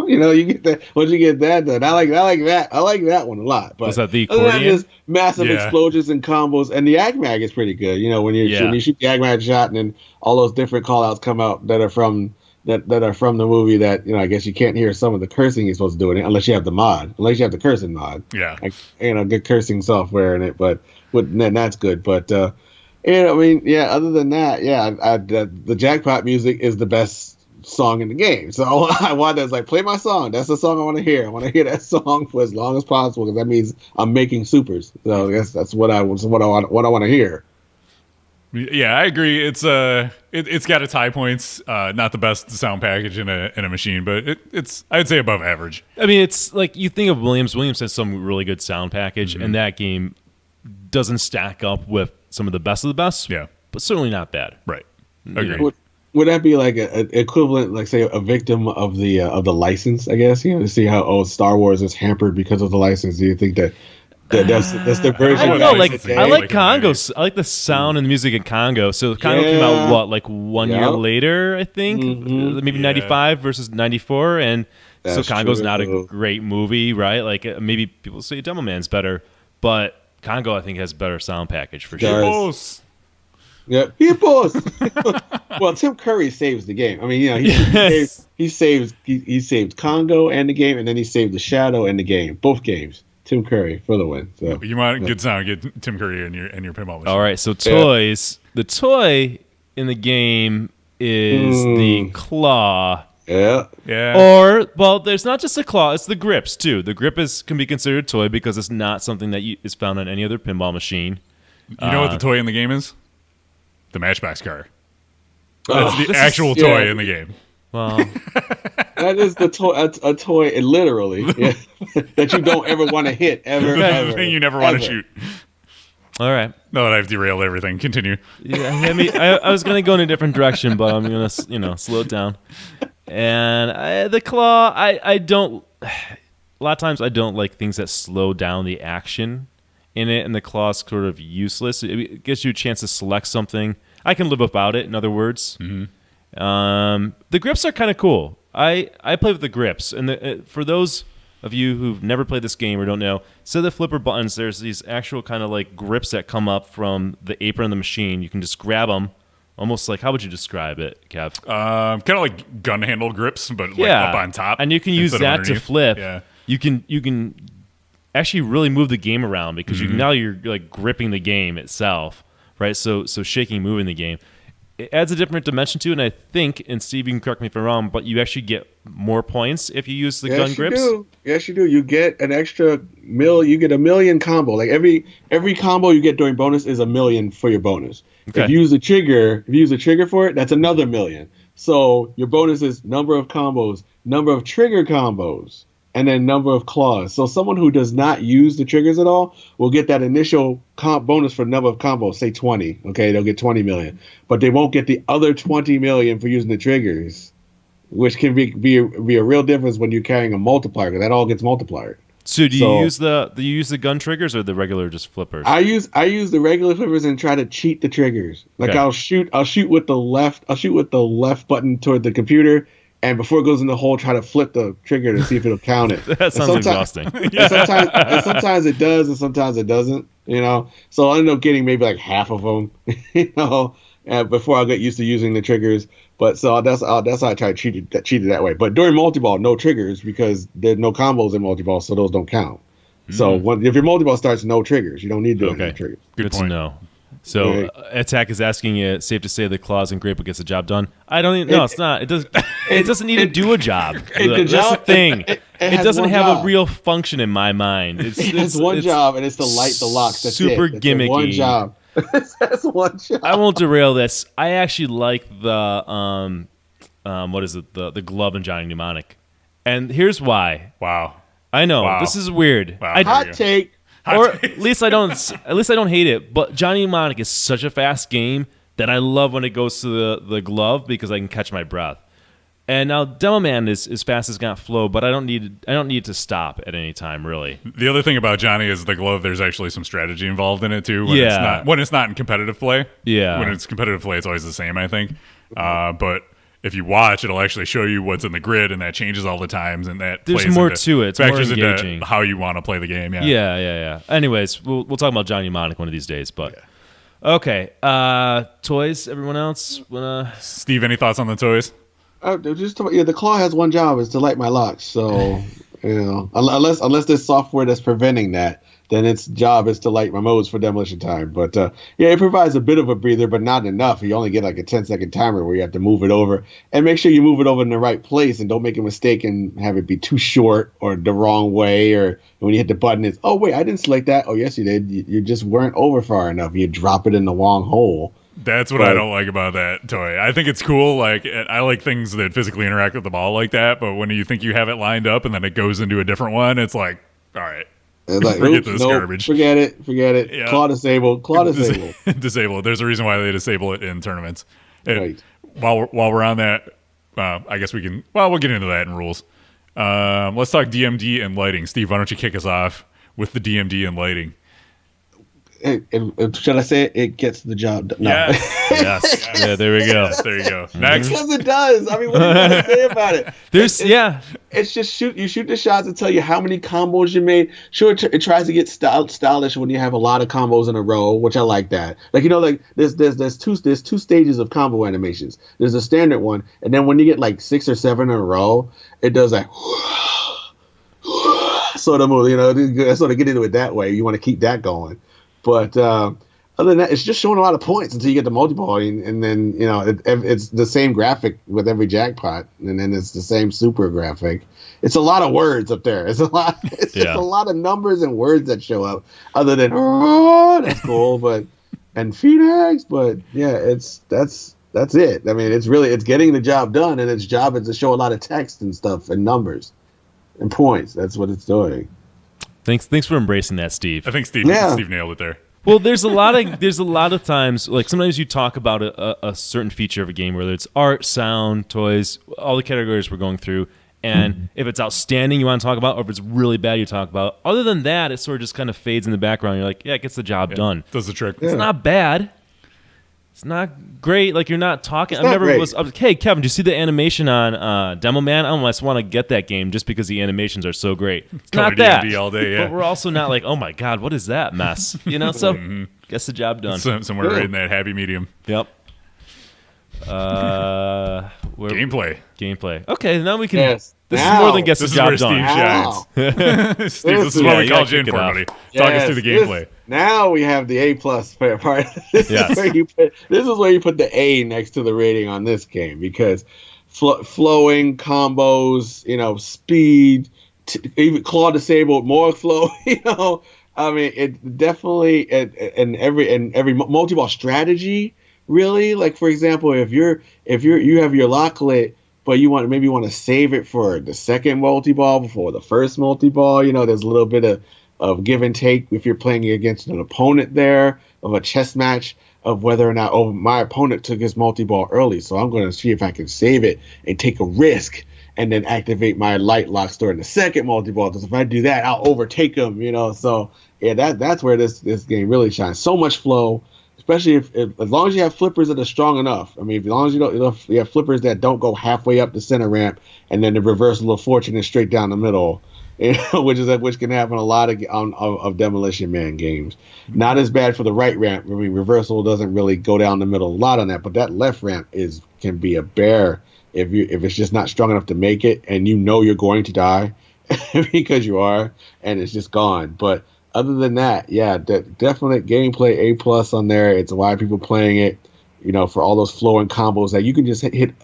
E: You get that. Once you get that done, I like that. I like that one a lot. But
A: Was that the
E: other than
A: accordion?
E: just massive explosions and combos, and the AgMag is pretty good. When you shoot the AgMag shot, and then all those different call outs come out that are from the movie. That I guess you can't hear some of the cursing you're supposed to do in it unless you have the cursing mod.
B: Yeah.
E: Good cursing software in it, but. Then that's good, but other than that, the jackpot music is the best song in the game. So I want to play my song. That's the song I want to hear. I want to hear that song for as long as possible because that means I'm making supers. So I guess that's what I want to hear.
B: Yeah, I agree. It's got its high points. Not the best sound package in a machine, but it's I'd say above average.
A: I mean, it's like you think of Williams. Williams has some really good sound package, and that game doesn't stack up with some of the best.
B: Yeah,
A: but certainly not bad.
B: Right. Agreed.
E: Would that be like an equivalent, like say a victim of the license? I guess to see how Star Wars is hampered because of the license. Do you think that's the version?
A: I don't know. I like
B: Congo.
A: I like the sound and the music in Congo. So Congo came out 1 year later, I think, maybe 95 versus 94, and so Congo's not a great movie, right? Like maybe people say Demo Man's better, but Congo, I think, has a better sound package for sure.
E: Yeah, well, Tim Curry saves the game. I mean, he saved Congo and the game, and then he saved the Shadow and the game. Both games. Tim Curry for the win. So
B: you want good sound, get Tim Curry in your pinball machine.
A: All right, so toys. The toy in the game is the claw.
E: Yeah.
A: Or, well, there's not just the claw, it's the grips, too. The grip can be considered a toy because it's not something that is found on any other pinball machine.
B: You know what the toy in the game is? The Matchbox car. That's the actual toy in the game.
A: Well,
E: that is the toy. That's a toy, literally, that you don't ever want to hit, ever.
B: Thing you never want to shoot.
A: All right.
B: No, that I've derailed everything. Continue.
A: Yeah, I was going to go in a different direction, but I'm going to, slow it down. And the claw, I don't. A lot of times I don't like things that slow down the action in it, and the claw's sort of useless. It gives you a chance to select something. I can live without it, in other words. Mm-hmm. The grips are kind of cool. I play with the grips, and for those of you who've never played this game or don't know, instead of the flipper buttons, there's these actual kind of like grips that come up from the apron of the machine. You can just grab them. Almost like, how would you describe it, Kev?
B: Kind of like gun handle grips, but like up on top.
A: And you can use that to flip.
B: Yeah.
A: You can actually really move the game around because now you're like gripping the game itself, right? So shaking, moving the game. It adds a different dimension to it, and I think, and Steve, you can correct me if I'm wrong, but you actually get more points if you use the gun grips.
E: Yes, you do. You get an extra you get a million combo. Like every combo you get during bonus is a million for your bonus. Okay. If you use a trigger for it, that's another million. So your bonus is number of combos, number of trigger combos, and then number of claws. So someone who does not use the triggers at all will get that initial bonus for number of combos, say 20. Okay, they'll get 20 million, but they won't get the other 20 million for using the triggers, which can be a real difference when you're carrying a multiplier, because that all gets multiplied.
A: So do you use the gun triggers or the regular just flippers?
E: I use the regular flippers and try to cheat the triggers. Like I'll shoot with the left button toward the computer, and before it goes in the hole, try to flip the trigger to see if it'll count it.
A: That sounds exhausting.
E: And sometimes it does, and sometimes it doesn't. So I end up getting maybe like half of them. Before I get used to using the triggers. But so that's how I try to cheat it that way. But during multi-ball, no triggers because there's no combos in multi-ball, so those don't count. So if your multi-ball starts, no triggers. You don't need to do any triggers.
A: Good to know. So Attack is asking you, safe to say the claws and grapple gets the job done? I don't even. No, it's not. It doesn't need to do a job. That's the thing. It doesn't have a real function in my mind.
E: It has one job, and it's to light the locks. That's
A: super
E: it.
A: Gimmicky.
E: One job. That's one job.
A: I won't derail this. I actually like the what is it? The glove in Johnny Mnemonic, and here's why.
B: Wow.
A: I know
B: Wow.
A: this is weird.
B: Wow.
E: Hot take.
A: Or at least I don't. At least I don't hate it. But Johnny Mnemonic is such a fast game that I love when it goes to the glove because I can catch my breath. And now Demo Man is as fast as got flow, but I don't need to stop at any time really.
B: The other thing about Johnny is the glove. There's actually some strategy involved in it too. When it's not in competitive play.
A: Yeah.
B: When it's competitive play, it's always the same, I think. But if you watch, it'll actually show you what's in the grid, and that changes all the times, and that
A: There's
B: plays
A: more
B: into,
A: to it. It's more
B: factors
A: engaging.
B: into how you want to play the game. Yeah.
A: Yeah. Anyways, we'll talk about Johnny Mnemonic one of these days. But okay, toys. Everyone else wanna?
B: Steve, any thoughts on the toys?
E: The claw has one job, is to light my locks. So unless there's software that's preventing that, then its job is to light my modes for demolition time. But it provides a bit of a breather, but not enough. You only get like a 10-second timer where you have to move it over, and make sure you move it over in the right place, and don't make a mistake and have it be too short or the wrong way. Or when you hit the button, it's wait, I didn't select that. Oh yes, you did. You just weren't over far enough. You drop it in the wrong hole.
B: That's what I don't like about that toy. I think it's cool. Like, I like things that physically interact with the ball like that. But when you think you have it lined up and then it goes into a different one, it's like, all right, forget this garbage.
E: Forget it.
B: Yeah.
E: Claw disabled.
B: Disabled. There's a reason why they disable it in tournaments.
E: Right.
B: While we're on that, I guess we can. Well, we'll get into that in rules. Let's talk DMD and lighting. Steve, why don't you kick us off with the DMD and lighting?
E: Should I say it? It gets the job done. No.
B: Yes.
A: Yeah, there we go.
B: Yes, there you go. Next.
E: Because it does. I mean, what do you want to say about it? It's just you shoot the shots and tell you how many combos you made. Sure, it tries to get stylish when you have a lot of combos in a row, which I like that. Like, there's two stages of combo animations. There's a standard one, and then when you get like 6 or 7 in a row, it does like sort of move. Sort of get into it that way. You want to keep that going. But other than that, it's just showing a lot of points until you get the multi-ball, and then it's the same graphic with every jackpot, and then it's the same super graphic. It's a lot of words up there. It's a lot. It's just a lot of numbers and words that show up. Other than that's cool, and Phoenix, but yeah, that's it. I mean, it's getting the job done, and its job is to show a lot of text and stuff and numbers and points. That's what it's doing.
A: Thanks for embracing that, Steve.
B: I think Steve nailed it there.
A: Well, there's a lot of times, like sometimes you talk about a certain feature of a game, whether it's art, sound, toys, all the categories we're going through, and if it's outstanding, you want to talk about, or if it's really bad, you talk about. Other than that, it sort of just kind of fades in the background. You're like, yeah, it gets the job done.
B: Does the trick.
A: It's not bad. It's not great. Like, you're not talking. I was like, hey, Kevin, do you see the animation on Demo Man? I almost want to get that game just because the animations are so great. It's not that.
B: D&D all day, yeah.
A: But we're also not like, oh my God, what is that mess? So gets the job done.
B: Somewhere right in that happy medium.
A: Yep. Gameplay. Okay, now we can.
E: Yes.
A: This is more than gets the job done.
B: Steve, this is what we called you in for, buddy. Talk us through the gameplay.
E: Now we have the A+ part. This is where you put the A next to the rating on this game, because flowing combos, speed, even claw disabled, more flow. I mean, it definitely and every multi-ball strategy. Really, like, for example, if you have your lock lit, but you want to save it for the second multi-ball before the first multi-ball, there's a little bit of give and take if you're playing against an opponent there, of a chess match, of whether or not, my opponent took his multi-ball early, so I'm going to see if I can save it and take a risk and then activate my light locks during the second multi-ball, because if I do that, I'll overtake him, So, yeah, that's where this game really shines. So much flow. Especially if as long as you have flippers that are strong enough. I mean, as long as you have flippers that don't go halfway up the center ramp and then the reversal of fortune is straight down the middle, which can happen a lot of Demolition Man games. Not as bad for the right ramp. I mean, reversal doesn't really go down the middle a lot on that, but that left ramp can be a bear if it's just not strong enough to make it, and you're going to die because you are, and it's just gone. But other than that, yeah, definite gameplay A+ on there. It's why people playing it, for all those flowing combos that you can just hit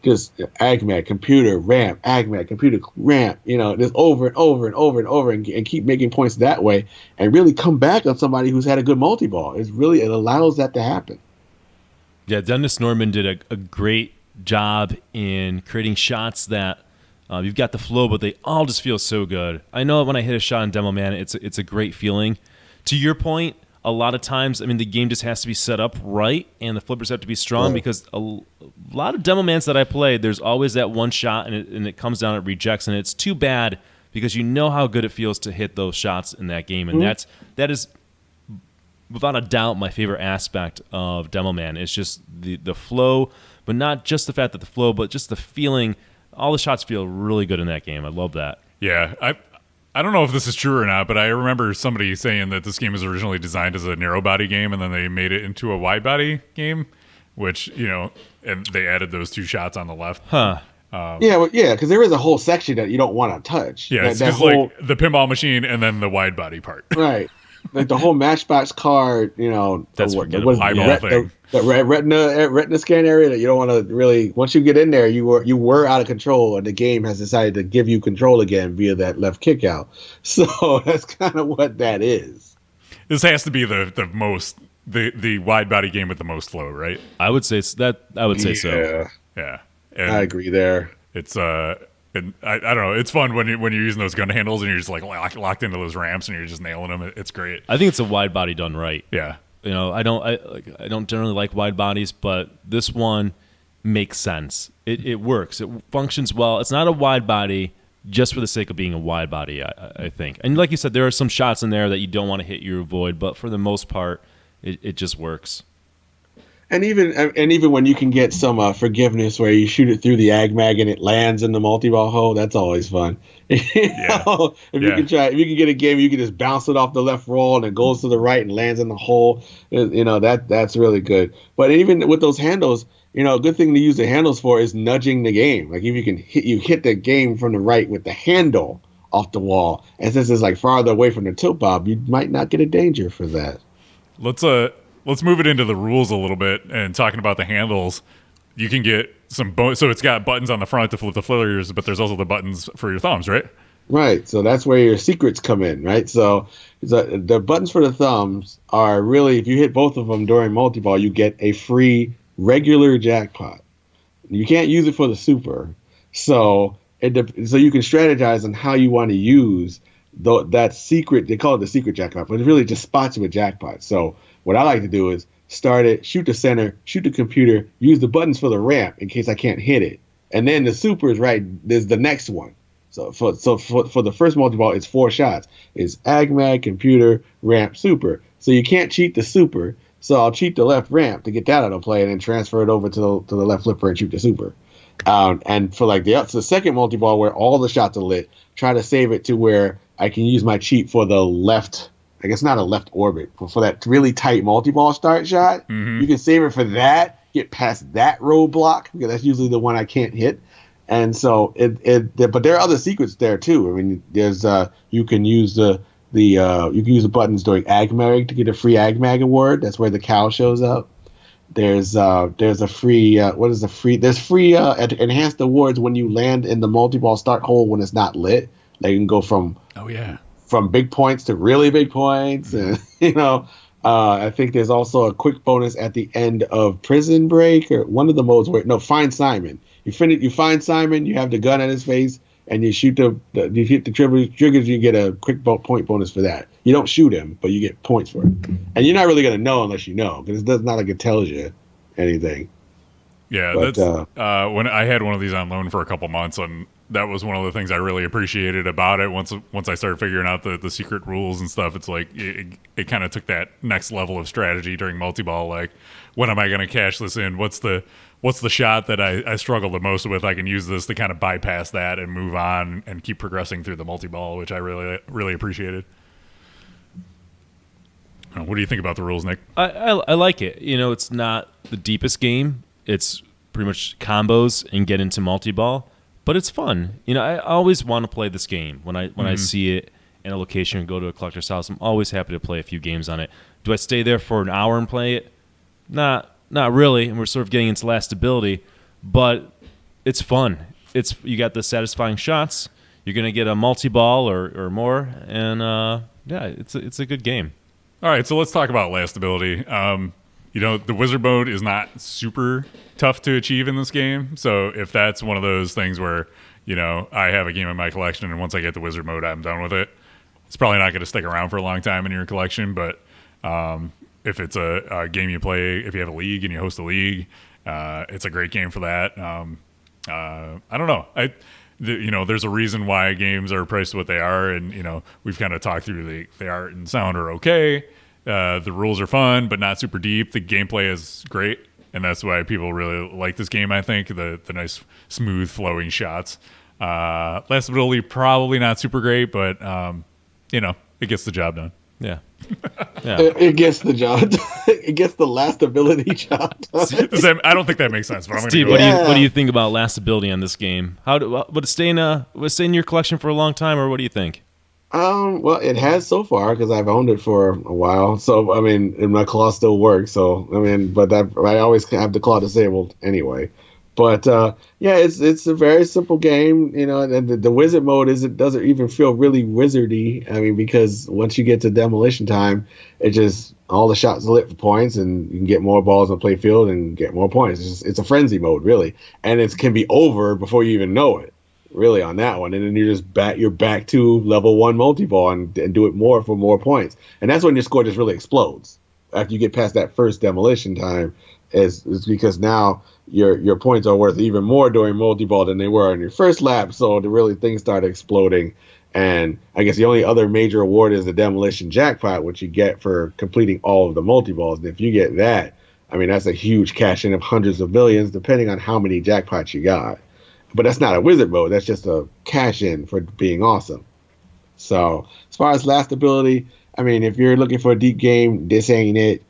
E: just AgMag, computer, ramp, AgMag, computer, ramp, just over and over and over and over and keep making points that way and really come back on somebody who's had a good multi-ball. It allows that to happen.
A: Yeah, Dennis Norman did a great job in creating shots that you've got the flow, but they all just feel so good. I know when I hit a shot in Demo Man, it's a great feeling. To your point, a lot of times, the game just has to be set up right, and the flippers have to be strong because a lot of Demo Mans that I played, there's always that one shot, and it comes down, it rejects, and it's too bad because you know how good it feels to hit those shots in that game, and that is without a doubt my favorite aspect of Demo Man. It's just the flow, but not just the fact that the flow, but just the feeling. All the shots feel really good in that game. I love that.
B: Yeah, I don't know if this is true or not, but I remember somebody saying that this game was originally designed as a narrow body game, and then they made it into a wide body game, which, and they added those 2 shots on the left.
A: Huh.
E: Because there is a whole section that you don't want to touch.
B: Yeah, it's like the pinball machine and then the wide body part.
E: Right. Like the whole Matchbox card,
A: that's
E: the retina scan area that you don't want to really. Once you get in there, you were out of control, and the game has decided to give you control again via that left kick out. So that's kind of what that is.
B: This has to be the most the wide body game with the most flow, right?
A: I would say so.
B: Yeah,
E: and I agree there.
B: It's And I don't know. It's fun when you're using those gun handles and you're just like locked into those ramps and you're just nailing them. It's great.
A: I think it's a wide body done right.
B: Yeah.
A: I don't generally like wide bodies, but this one makes sense. It works. It functions well. It's not a wide body just for the sake of being a wide body, I think. And like you said, there are some shots in there that you don't want to hit, you avoid, but for the most part, it just works.
E: And even when you can get some forgiveness where you shoot it through the AgMag and it lands in the multi-ball hole, that's always fun. You can get a game, you can just bounce it off the left roll and it goes to the right and lands in the hole. That's really good. But even with those handles, a good thing to use the handles for is nudging the game. Like if you hit the game from the right with the handle off the wall, and since it's like farther away from the tilt bob, you might not get a danger for that.
B: Let's move it into the rules a little bit and talking about the handles. You can get some so it's got buttons on the front to flip the flippers, but there's also the buttons for your thumbs, right?
E: Right. So that's where your secrets come in, right? So the buttons for the thumbs are really, if you hit both of them during multi-ball, you get a free regular jackpot. You can't use it for the super. So you can strategize on how you want to use that secret. They call it the secret jackpot, but it really just spots you with jackpot. So what I like to do is start it, shoot the center, shoot the computer, use the buttons for the ramp in case I can't hit it. And then the super is right, there's the next one. So for the first multi-ball, it's 4 shots. It's AgMag, computer, ramp, super. So you can't cheat the super. So I'll cheat the left ramp to get that out of play and then transfer it over to the left flipper and shoot the super. And for like the second multi-ball where all the shots are lit, try to save it to where I can use my cheat for the left, I guess not a left orbit, but for that really tight multi-ball start shot, you can save it for that, get past that roadblock, because that's usually the one I can't hit. And so but there are other secrets there too. I mean, there's you can use the buttons during AgMag to get a free AgMag award. That's where the cow shows up. There's a free there's free enhanced awards when you land in the multi-ball start hole when it's not lit. They can go from big points to really big points, and I think there's also a quick bonus at the end of Prison Break or one of the modes where Find Simon. You find Simon, you have the gun at his face, and you shoot you hit the triggers, you get a quick point bonus for that. You don't shoot him, but you get points for it, and you're not really gonna know unless you know, because it's not like it tells you anything.
B: Yeah, but, that's when I had one of these on loan for a couple months, and that was one of the things I really appreciated about it. Once I started figuring out the secret rules and stuff, it's like it kind of took that next level of strategy during multi-ball. Like, when am I going to cash this in? What's the shot that I struggle the most with? I can use this to kind of bypass that and move on and keep progressing through the multi-ball, which I really, really appreciated. What do you think about the rules, Nick?
A: I like it. It's not the deepest game. It's pretty much combos and get into multi-ball. But it's fun. I always want to play this game. When I see it in a location and go to a collector's house, I'm always happy to play a few games on it. Do I stay there for an hour and play it? Not really. And we're sort of getting into last ability. But it's fun. You got the satisfying shots. You're gonna get a multi-ball or more, and it's a good game.
B: All right, so let's talk about lastability. The wizard mode is not super tough to achieve in this game. So if that's one of those things where, I have a game in my collection and once I get the wizard mode, I'm done with it. It's probably not going to stick around for a long time in your collection. But if it's a game you play, if you have a league and you host a league, it's a great game for that. I don't know. There's a reason why games are priced what they are, and we've kind of talked through the art and sound are okay. The rules are fun, but not super deep. The gameplay is great, and that's why people really like this game. I think the nice, smooth, flowing shots. Lastability probably not super great, but it gets the job done.
A: Yeah.
E: It gets the job. It gets the lastability job done.
B: I don't think that makes sense. But I'm
A: Steve,
B: gonna
A: what do you think about lastability on this game? Would it stay in your collection for a long time, or what do you think?
E: Well, it has so far because I've owned it for a while. So and my claw still works. So but I always have the claw disabled anyway. But it's a very simple game, and the wizard mode doesn't even feel really wizardy. Because once you get to demolition time, it just all the shots are lit for points, and you can get more balls on the play field and get more points. It's a frenzy mode, really, and it can be over before you even know it, really, on that one. And then you're back to level 1 multi-ball and do it more for more points, and that's when your score just really explodes after you get past that first demolition time. Is because now your points are worth even more during multi-ball than they were in your first lap. So things start exploding. And I guess the only other major award is the demolition jackpot, which you get for completing all of the multi-balls. And if you get that, that's a huge cash in of hundreds of millions, depending on how many jackpots you got. But that's not a wizard mode. That's just a cash in for being awesome. So as far as lastability, if you're looking for a deep game, this ain't it.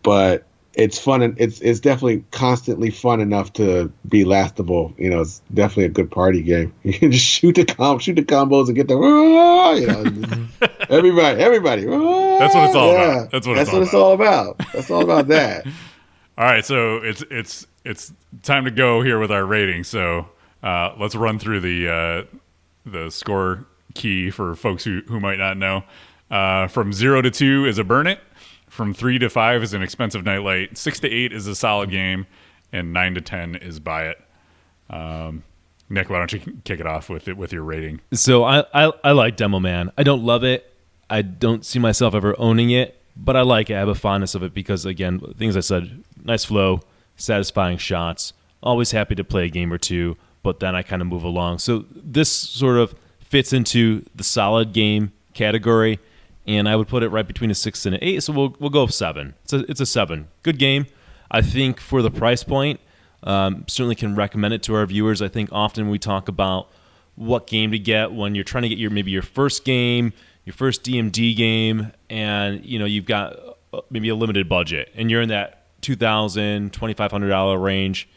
E: But it's fun, and it's definitely constantly fun enough to be lastable. It's definitely a good party game. You can just shoot the combos and get the everybody.
B: That's what it's all about. That's what it's all about.
E: That's all about that.
B: All right, so it's time to go here with our rating. So let's run through the score key for folks who might not know. From 0 to 2 is a burn it. From 3 to 5 is an expensive nightlight. 6 to 8 is a solid game, and 9 to 10 is buy it. Nick, why don't you kick it off with your rating?
A: So I like Demo Man. I don't love it. I don't see myself ever owning it, but I like it. I have a fondness of it because, again, things I said, nice flow, satisfying shots. Always happy to play a game or two, but then I kind of move along. So this sort of fits into the solid game category. And I would put it right between a 6 and an 8, so we'll go 7. It's a 7. Good game. I think for the price point, certainly can recommend it to our viewers. I think often we talk about what game to get when you're trying to get your first game, your first DMD game, and you've got maybe a limited budget, and you're in that $2,000, $2,500 range.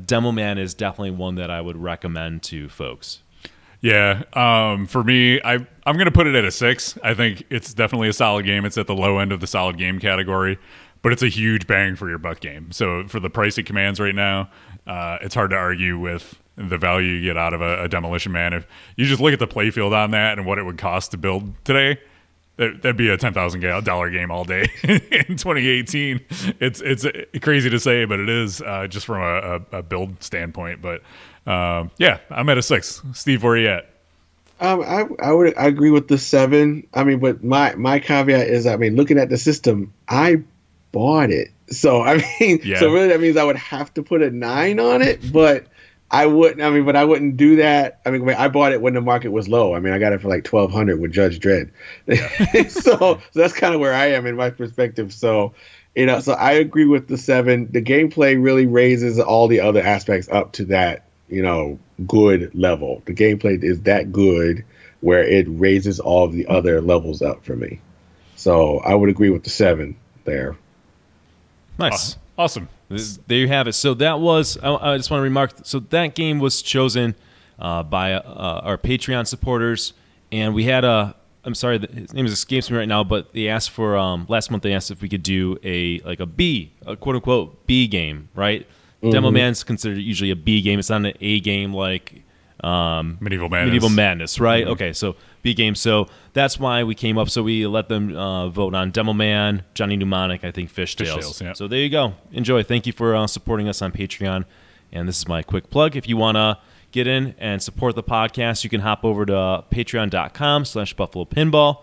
A: Demo Man is definitely one that I would recommend to folks.
B: Yeah, for me, I'm going to put it at a 6. I think it's definitely a solid game. It's at the low end of the solid game category, but it's a huge bang for your buck game. So for the price it commands right now, it's hard to argue with the value you get out of a Demolition Man. If you just look at the playfield on that and what it would cost to build today, that'd be a $10,000 game all day in 2018. It's crazy to say, but it is just from a build standpoint. But I'm at a 6. Steve, where are you at?
E: I agree with the 7. But my caveat is, looking at the system, I bought it. So so really that means I would have to put a 9 on it, but I wouldn't. But I wouldn't do that. I bought it when the market was low. I got it for like $1,200 with Judge Dredd. so that's kind of where I am in my perspective. So so I agree with the 7. The gameplay really raises all the other aspects up to that good level. The gameplay is that good where it raises all of the other levels up for me. So I would agree with the 7 there.
A: Nice.
B: Awesome.
A: There you have it. So that was, I just want to remark, so that game was chosen by our Patreon supporters, and we had I'm sorry, his name escapes me right now, but they asked for, last month they asked if we could do a quote-unquote B game, right? Demo Man's considered usually a B game. It's not an A game like
B: Medieval Madness.
A: Medieval Madness, right? Okay, so B game. So that's why we came up. So we let them vote on Demo Man, Johnny Mnemonic, I think Fishtails.
B: Fishtails, yeah.
A: So there you go. Enjoy. Thank you for supporting us on Patreon. And this is my quick plug. If you want to get in and support the podcast, you can hop over to patreon.com/Buffalo Pinball.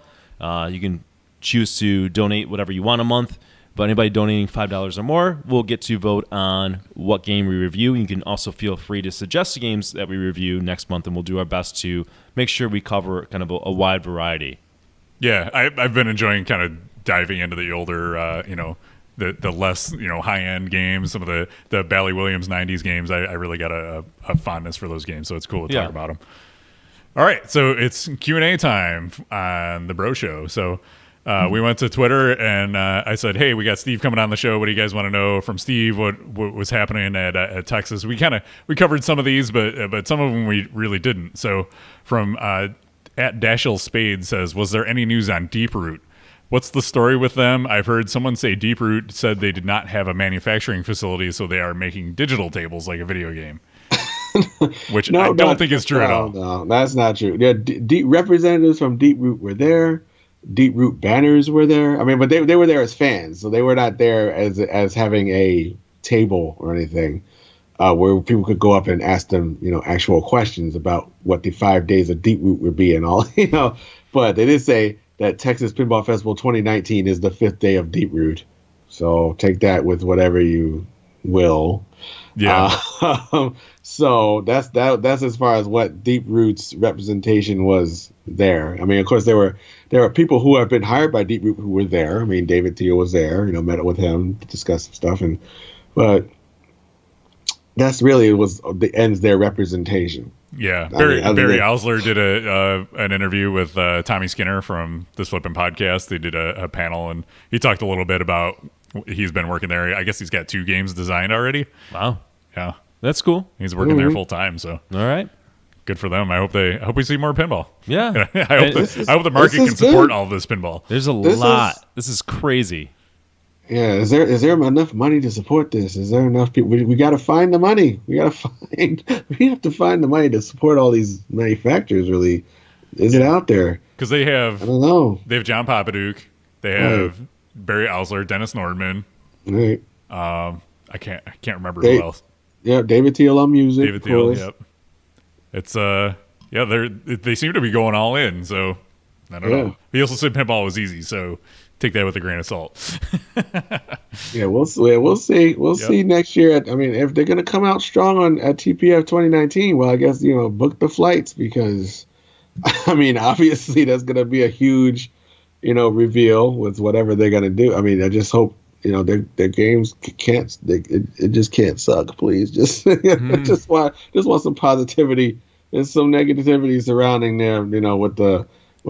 A: You can choose to donate whatever you want a month. But anybody donating $5 or more will get to vote on what game we review. You can also feel free to suggest the games that we review next month, and we'll do our best to make sure we cover kind of a wide variety.
B: Yeah, I've been enjoying kind of diving into the older, the less high end games, some of the Bally Williams '90s games. I really got a fondness for those games, so it's cool to talk about them. All right, so it's Q&A time on the Bro Show. So. We went to Twitter and I said, "Hey, we got Steve coming on the show. What do you guys want to know from Steve? What was happening at Texas?" We covered some of these, but some of them we really didn't. So from at Dashiell Spade says, "Was there any news on Deeproot? What's the story with them? I've heard someone say Deeproot said they did not have a manufacturing facility, so they are making digital tables like a video game." Which I don't think is true at all.
E: No, that's not true. Yeah, representatives from Deeproot were there. Deeproot banners were there. I mean, but they were there as fans, so they were not there as having a table or anything where people could go up and ask them, actual questions about what the 5 days of Deeproot would be and all, But they did say that Texas Pinball Festival 2019 is the 5th day of Deeproot, so take that with whatever you will.
B: Yeah.
E: So that's as far as what Deeproot's representation was there. I mean, of course, there are people who have been hired by Deeproot who were there. I mean, David Thiel was there. Met with him, discussed some stuff, but that's really was the ends their representation.
B: Yeah, Barry Osler did an interview with Tommy Skinner from This Flippin' Podcast. They did a panel, and he talked a little bit about he's been working there. I guess he's got 2 games designed already.
A: Wow.
B: Yeah,
A: that's cool.
B: He's working there full time. So
A: all right,
B: good for them. I hope we see more pinball.
A: Yeah,
B: I hope the market can support all of this pinball.
A: There's a lot. This is crazy.
E: Yeah, is there enough money to support this? Is there enough people? We got to find the money. We have to find the money to support all these manufacturers. Really, is it out there?
B: Because they have,
E: I don't know.
B: They have John Papaduke. They have Barry Osler, Dennis Nordman.
E: Right.
B: I can't remember who else.
E: Yeah, David Thiel on music.
B: David Thiel. Yep. It's they seem to be going all in. So I don't know. He also said pinball was easy. So take that with a grain of salt.
E: Yeah, we'll see. We'll see next year. I mean, if they're going to come out strong at TPF 2019, well, I guess book the flights because, I mean, obviously that's going to be a huge, reveal with whatever they're going to do. I mean, I just hope their games can't. It just can't suck. Please, just just want some positivity. There's some negativity surrounding them. With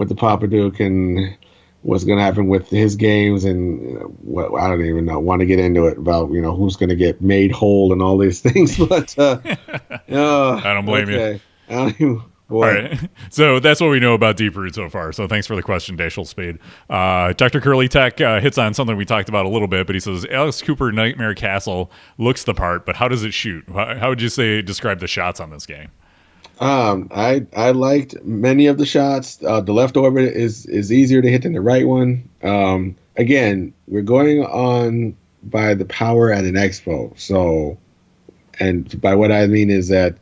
E: the Papaduke and what's going to happen with his games and I don't even want to get into it about who's going to get made whole and all these things. But
B: I don't blame you.
E: I don't even. Boy.
B: All right. So that's what we know about Deeproot so far. So thanks for the question, Dashiell Spade. Dr. Curly Tech hits on something we talked about a little bit, but he says, Alice Cooper Nightmare Castle looks the part, but how does it shoot? How would you describe the shots on this game?
E: I liked many of the shots. The left orbit is easier to hit than the right one. Again, we're going on by the power at an expo. So, and by what I mean is that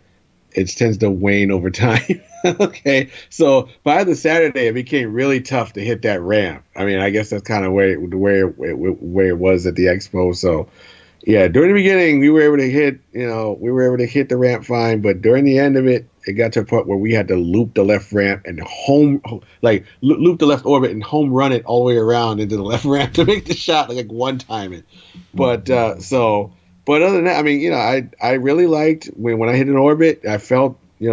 E: it tends to wane over time. Okay, so by the Saturday, it became really tough to hit that ramp. I mean, I guess that's kind of where it was at the expo. So, yeah, during the beginning, we were able to hit the ramp fine, but during the end of it, it got to a point where we had to loop the left ramp and loop the left orbit and home run it all the way around into the left ramp to make the shot like one time it. But But other than that, I mean, I really liked when I hit an orbit. I felt, the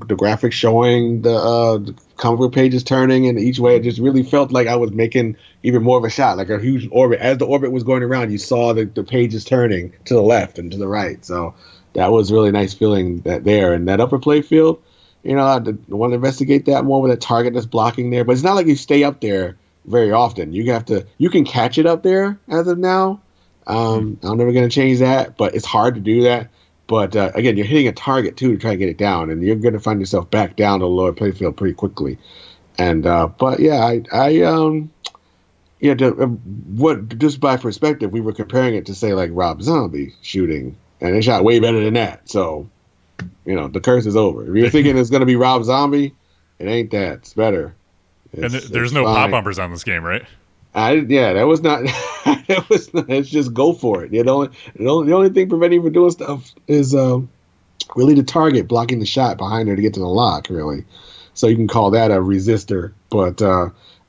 E: graphics showing the comic book pages turning in each way. It just really felt like I was making even more of a shot, like a huge orbit. As the orbit was going around, you saw the pages turning to the left and to the right. So that was really nice feeling there. And that upper play field, I want to investigate that more with a target that's blocking there. But it's not like you stay up there very often. You can catch it up there as of now. I'm never going to change that, but it's hard to do that. But again, you're hitting a target too to try to get it down, and you're going to find yourself back down to the lower playfield pretty quickly. And but yeah, just by perspective, we were comparing it to say like Rob Zombie shooting, and they shot way better than that. So the curse is over. If you're thinking it's going to be Rob Zombie, it ain't that. It's better.
B: And there's no pop bumpers on this game, right?
E: That was not. That was not. It's just go for it. The only thing preventing you from doing stuff is really the target blocking the shot behind her to get to the lock. Really, so you can call that a resistor. But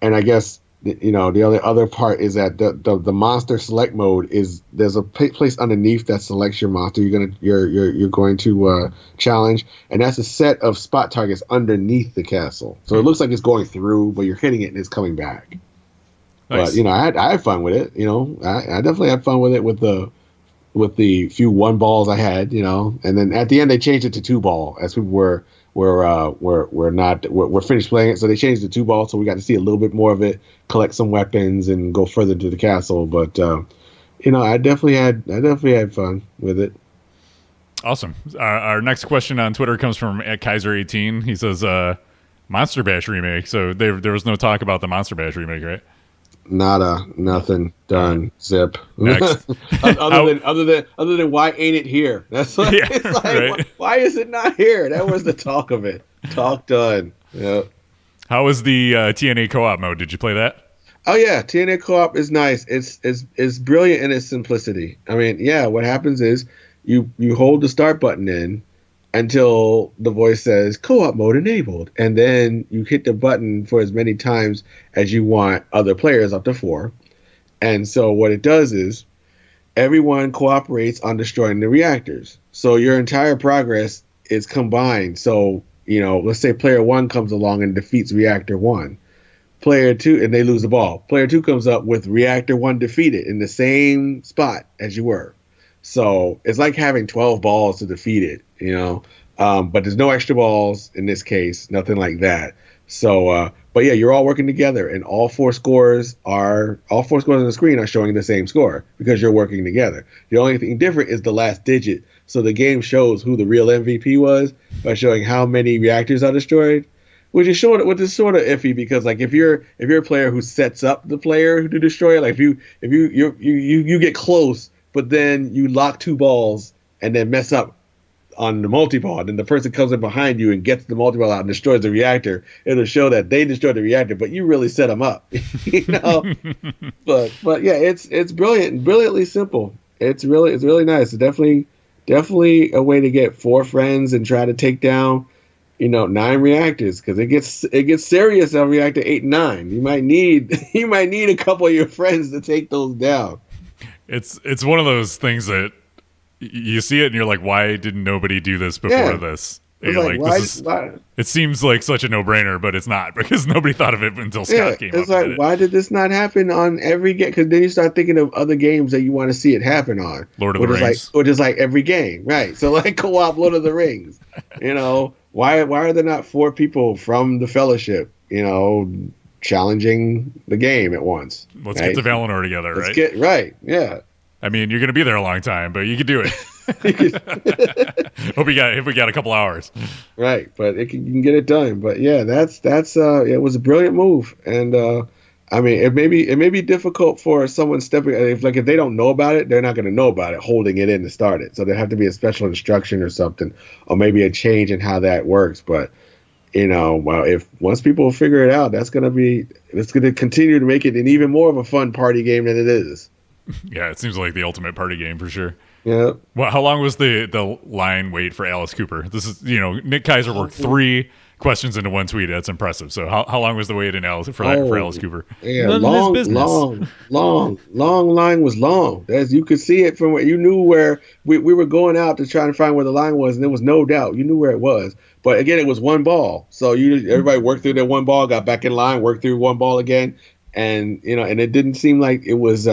E: and I guess the other part is that the monster select mode is there's a place underneath that selects your monster you're going to challenge, and that's a set of spot targets underneath the castle. So it looks like it's going through, but you're hitting it and it's coming back. Nice. But I had fun with it. I definitely had fun with it with the few 1 balls I had. And then at the end they changed it to 2 ball as people were finished playing it, so they changed the 2 ball, so we got to see a little bit more of it, collect some weapons, and go further to the castle. But I definitely had fun with it.
B: Awesome. Our next question on Twitter comes from @Kaiser18. He says, "Monster Bash remake." So there was no talk about the Monster Bash remake, right?
E: Nothing done. Zip.
B: Next.
E: other than why ain't it here? That's like, it's like
B: right.
E: why is it not here? That was the talk of it. Talk done. Yeah.
B: How was the TNA co-op mode? Did you play that?
E: Oh yeah, TNA co-op is nice. It's brilliant in its simplicity. I mean, what happens is you hold the start button in until the voice says co-op mode enabled, and then you hit the button for as many times as you want other players, up to 4. And so what it does is everyone cooperates on destroying the reactors, so your entire progress is combined. So let's say player 1 comes along and defeats reactor 1, player 2, and they lose the ball. Player 2 comes up with reactor 1 defeated in the same spot as you were. So it's like having 12 balls to defeat it, but there's no extra balls in this case, nothing like that. So, but yeah, you're all working together, and all four scores on the screen are showing the same score because you're working together. The only thing different is the last digit. So the game shows who the real MVP was by showing how many reactors are destroyed, which is sort of iffy because like if you're a player who sets up the player to destroy it, like if you get close, but then you lock 2 balls and then mess up on the multi-ball, then the person comes in behind you and gets the multi-ball out and destroys the reactor, it'll show that they destroyed the reactor, but you really set them up. But yeah, it's brilliant, brilliantly simple. It's really nice. It's definitely a way to get 4 friends and try to take down 9 reactors, because it gets serious on reactor 8 and 9. You might need a couple of your friends to take those down.
B: It's one of those things that you see it and you're like, why didn't nobody do this before this? Why? It seems like such a no-brainer, but it's not, because nobody thought of it until Scott came up.
E: It's like, why did this not happen on every game? Because then you start thinking of other games that you want to see it happen on.
B: Lord of the Rings.
E: Which is like every game, right? So like co-op Lord of the Rings. Why are there not 4 people from the Fellowship, challenging the game at once?
B: Let's get to Valinor together, right?
E: Right, yeah.
B: I mean, you're going to be there a long time, but you could do it. Hope we got a couple hours.
E: Right, but you can get it done. But yeah, that's it was a brilliant move, and I mean, it may be difficult for someone stepping if they don't know about it, they're not going to know about it holding it in to start it. So there have to be a special instruction or something, or maybe a change in how that works. But if once people figure it out, it's going to continue to make it an even more of a fun party game than it is.
B: Yeah, it seems like the ultimate party game for sure.
E: Yeah.
B: Well, how long was the line wait for Alice Cooper? This is, Nick Kaiser worked 3 questions into one tweet. That's impressive. So how long was the wait in for Alice Cooper?
E: Yeah, long line was long. As you could see it from where you knew where we were going out to try and find where the line was, and there was no doubt. You knew where it was. But again, it was 1 ball. So everybody worked through their 1 ball, got back in line, worked through 1 ball again. And, and it didn't seem like it was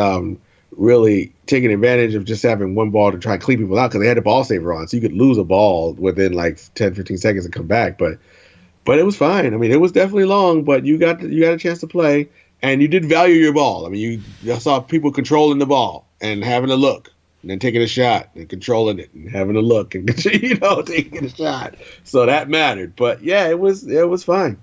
E: really taking advantage of just having 1 ball to try and clean people out, because they had a ball saver on, so you could lose a ball within like 10-15 seconds and come back. But it was fine. I mean, it was definitely long, but you got a chance to play, and you did value your ball. I mean, I saw people controlling the ball and having a look, and then taking a shot and controlling it and having a look and taking a shot. So that mattered. But yeah, it was fine.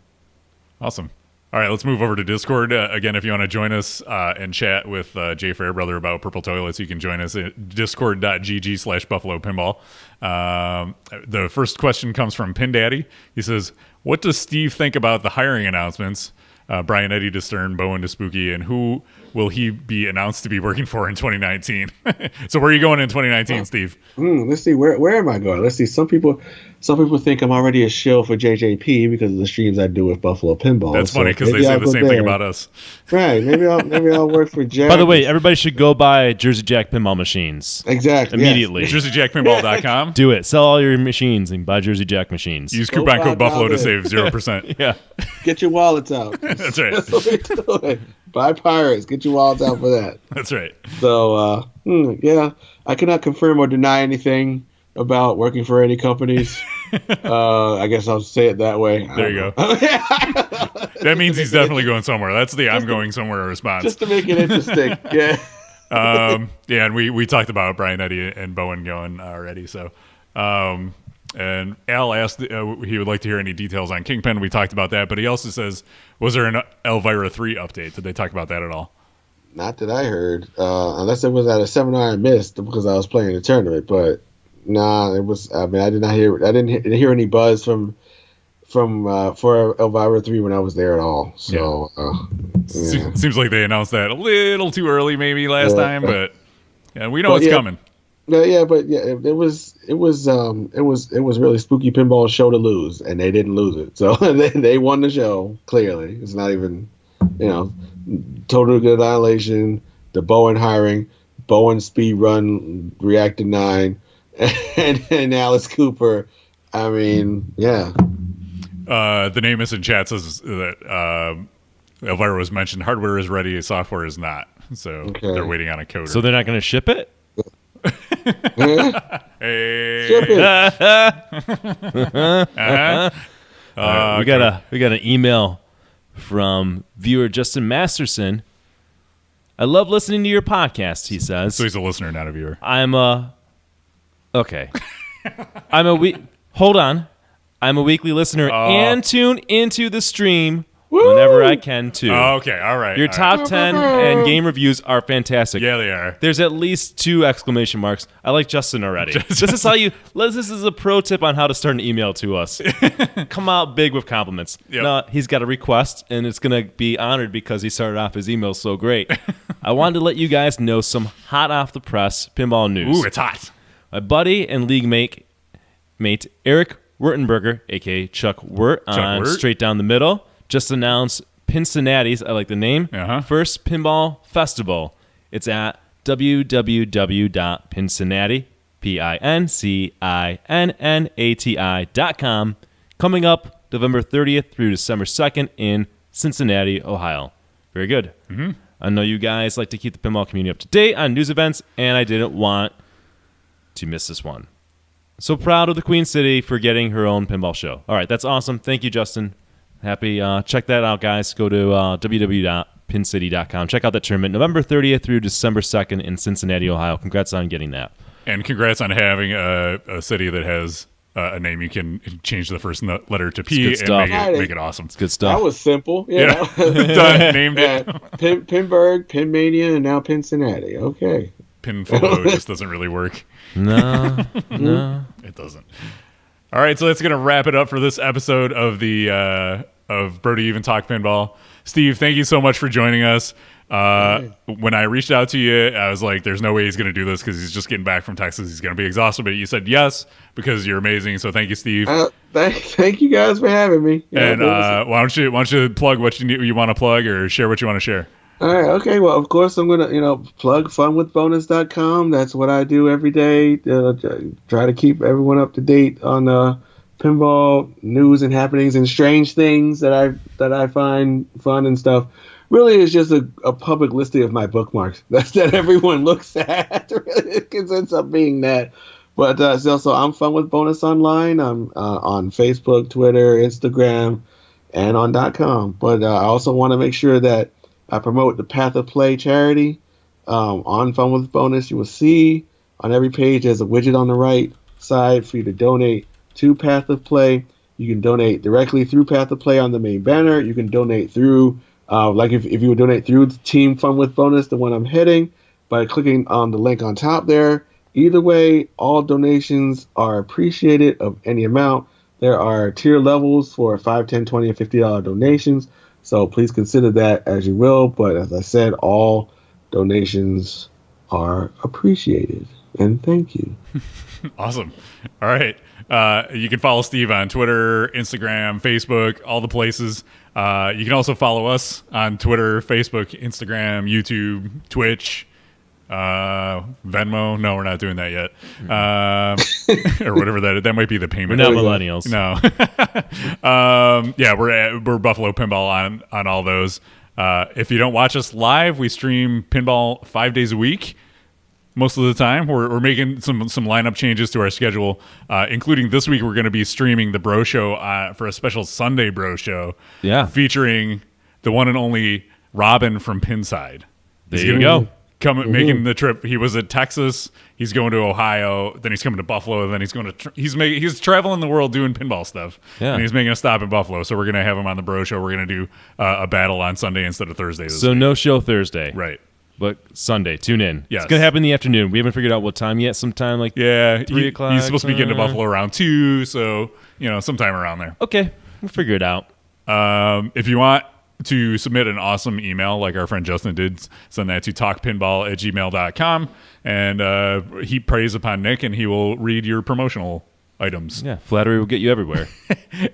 B: Awesome. All right, let's move over to Discord. Again, if you want to join us and chat with Jay Fairbrother about Purple Toilets, you can join us at discord.gg/Buffalo Pinball. The first question comes from Pin Daddy. He says, what does Steve think about the hiring announcements? Brian Eddy to Stern, Bowen to Spooky, and who will he be announced to be working for in 2019? So where are you going in 2019, Steve?
E: Let's see, where am I going? Let's see. Some people think I'm already a shill for JJP because of the streams I do with Buffalo Pinball.
B: That's funny because they say the same thing about us.
E: Right. Maybe I'll work for Jack.
A: By the way, everybody should go buy Jersey Jack pinball machines.
E: Exactly.
A: Immediately.
E: Yes.
B: JerseyJackPinball.com.
A: Do it. Sell all your machines and buy Jersey Jack machines.
B: Use coupon code Buffalo to save 0%.
A: Yeah.
E: Get your wallets out.
B: That's right.
E: That's what we're doing. Buy Pirates. Get your wallets out for that.
B: That's right.
E: So, yeah, I cannot confirm or deny anything about working for any companies. I guess I'll say it that way.
B: There you go. That means he's definitely going somewhere. That's the I'm going somewhere response.
E: Just to make it interesting. Yeah.
B: Yeah, and we talked about Brian Eddy and Bowen going already. So, and Al asked he would like to hear any details on Kingpin. We talked about that, but he also says, was there an Elvira 3 update? Did they talk about that at all?
E: Not that I heard, unless it was at a seminar I missed because I was playing the tournament. But nah, it was. I mean, I did not hear. I didn't hear any buzz from for Elvira 3 when I was there at all. So yeah.
B: Seems like they announced that a little too early, maybe last time, but yeah, we know it's coming.
E: Yeah, but it was really Spooky Pinball's show to lose, and they didn't lose it. So they won the show. Clearly, it's not even Total Good Annihilation, the Bowen hiring, Bowen speed run, Reactor 9, and Alice Cooper. I mean, yeah.
B: The name is in chat says that Elvira was mentioned. Hardware is ready, software is not. So they're waiting on a coder.
A: So they're not going to ship it?
B: Hey.
E: Ship it.
A: We got an email from viewer Justin Masterson. I love listening to your podcast, he says.
B: So he's a listener, not a viewer.
A: Hold on. I'm a weekly listener and tune into the stream
E: Woo!
A: whenever I can too.
B: Oh, okay, all right.
A: Your
B: all
A: top
B: right.
A: 10 and game reviews are fantastic.
B: Yeah, they are.
A: There's at least 2 exclamation marks. I like Justin already. This is a pro tip on how to start an email to us. Come out big with compliments.
B: Yep.
A: No, he's got a request, and it's going to be honored because he started off his email so great. I wanted to let you guys know some hot off the press pinball news.
B: Ooh, it's hot.
A: My buddy and league mate Eric Wurtenberger, a.k.a. Chuck Wirt, on
B: Wirt.
A: Straight Down the Middle, just announced Pincinati's, I like the name, first Pinball Festival. It's at www.pincinati, PINCINNATI.com, coming up November 30th through December 2nd in Cincinnati, Ohio. Very good. Mm-hmm. I know you guys like to keep the pinball community up to date on news events, and I didn't want to miss this one. So proud of the Queen City for getting her own pinball show. All right, that's awesome. Thank you, Justin. Happy. Check that out, guys. Go to www.pincity.com. Check out that tournament November 30th through December 2nd in Cincinnati, Ohio. Congrats on getting that.
B: And congrats on having a city that has a name you can change the first letter to P and make it awesome.
A: It's good stuff.
E: That was simple.
B: Yeah. Done. Named it.
E: Pinburg, Pinmania, and now Cincinnati. Okay.
B: Pinflow just doesn't really work.
A: No.
B: It doesn't. All right, so that's going to wrap it up for this episode of the of Brody Even Talk Pinball. Steve, thank you so much for joining us. When I reached out to you, I was like, there's no way he's going to do this because he's just getting back from Texas. He's going to be exhausted. But you said yes because you're amazing. So thank you, Steve.
E: Thank you guys for having me.
B: And why don't you plug what you want to plug or share what you want to share?
E: All right. Okay. Well, of course, I'm going to, plug funwithbonus.com. That's what I do every day. Try to keep everyone up to date on pinball news and happenings and strange things that I find fun and stuff. Really, it's just a public listing of my bookmarks. That everyone looks at. Really, it ends up being that. But so I'm Fun with Bonus online. I'm on Facebook, Twitter, Instagram, and on .com. But I also want to make sure that I promote the Path of Play charity on Fun with Bonus. You will see on every page there's a widget on the right side for you to donate to Path of Play. You can donate directly through Path of Play on the main banner. You can donate through, like if you would donate through Team Fun with Bonus, the one I'm heading, by clicking on the link on top there. Either way, all donations are appreciated of any amount. There are tier levels for $5, $10, $20, and $50 donations. So please consider that as you will. But as I said, all donations are appreciated. And thank you.
B: Awesome. All right. You can follow Steve on Twitter, Instagram, Facebook, all the places. You can also follow us on Twitter, Facebook, Instagram, YouTube, Twitch, Venmo. No, we're not doing that yet. Or whatever that might be the payment.
A: We're not millennials.
B: No. Yeah, we're Buffalo Pinball on all those. If you don't watch us live, we stream pinball 5 days a week. Most of the time, we're making some lineup changes to our schedule, including this week. We're going to be streaming the Bro Show for a special Sunday Bro Show, featuring the one and only Robin from Pinside.
A: There you go.
B: Making the trip. He was at Texas. He's going to Ohio. Then he's coming to Buffalo. Then he's going to he's traveling the world doing pinball stuff. Yeah. And he's making a stop in Buffalo. So we're going to have him on the Bro Show. We're going to do a battle on Sunday instead of Thursday.
A: So no show Thursday,
B: right?
A: But Sunday, tune in.
B: Yes.
A: It's going to happen in the afternoon. We haven't figured out what time yet. Sometime like 3 o'clock.
B: He's supposed to be getting to Buffalo around 2, so sometime around there.
A: Okay, we'll figure it out.
B: If you want to submit an awesome email like our friend Justin did, send that to talkpinball@gmail.com, and heap praise upon Nick, and he will read your promotional items.
A: Yeah, flattery will get you everywhere.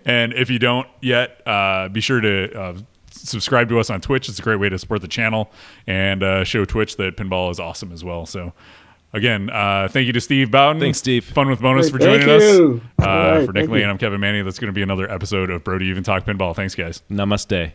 B: And if you don't yet, be sure to subscribe to us on Twitch. It's a great way to support the channel and show Twitch that pinball is awesome as well. So again, thank you to Steve Bowden.
A: Thanks, Steve.
B: Fun with Bonus for joining us. For Nick Lee, and I'm Kevin Manny. That's going to be another episode of Bro Do You Even Talk Pinball. Thanks, guys.
A: Namaste.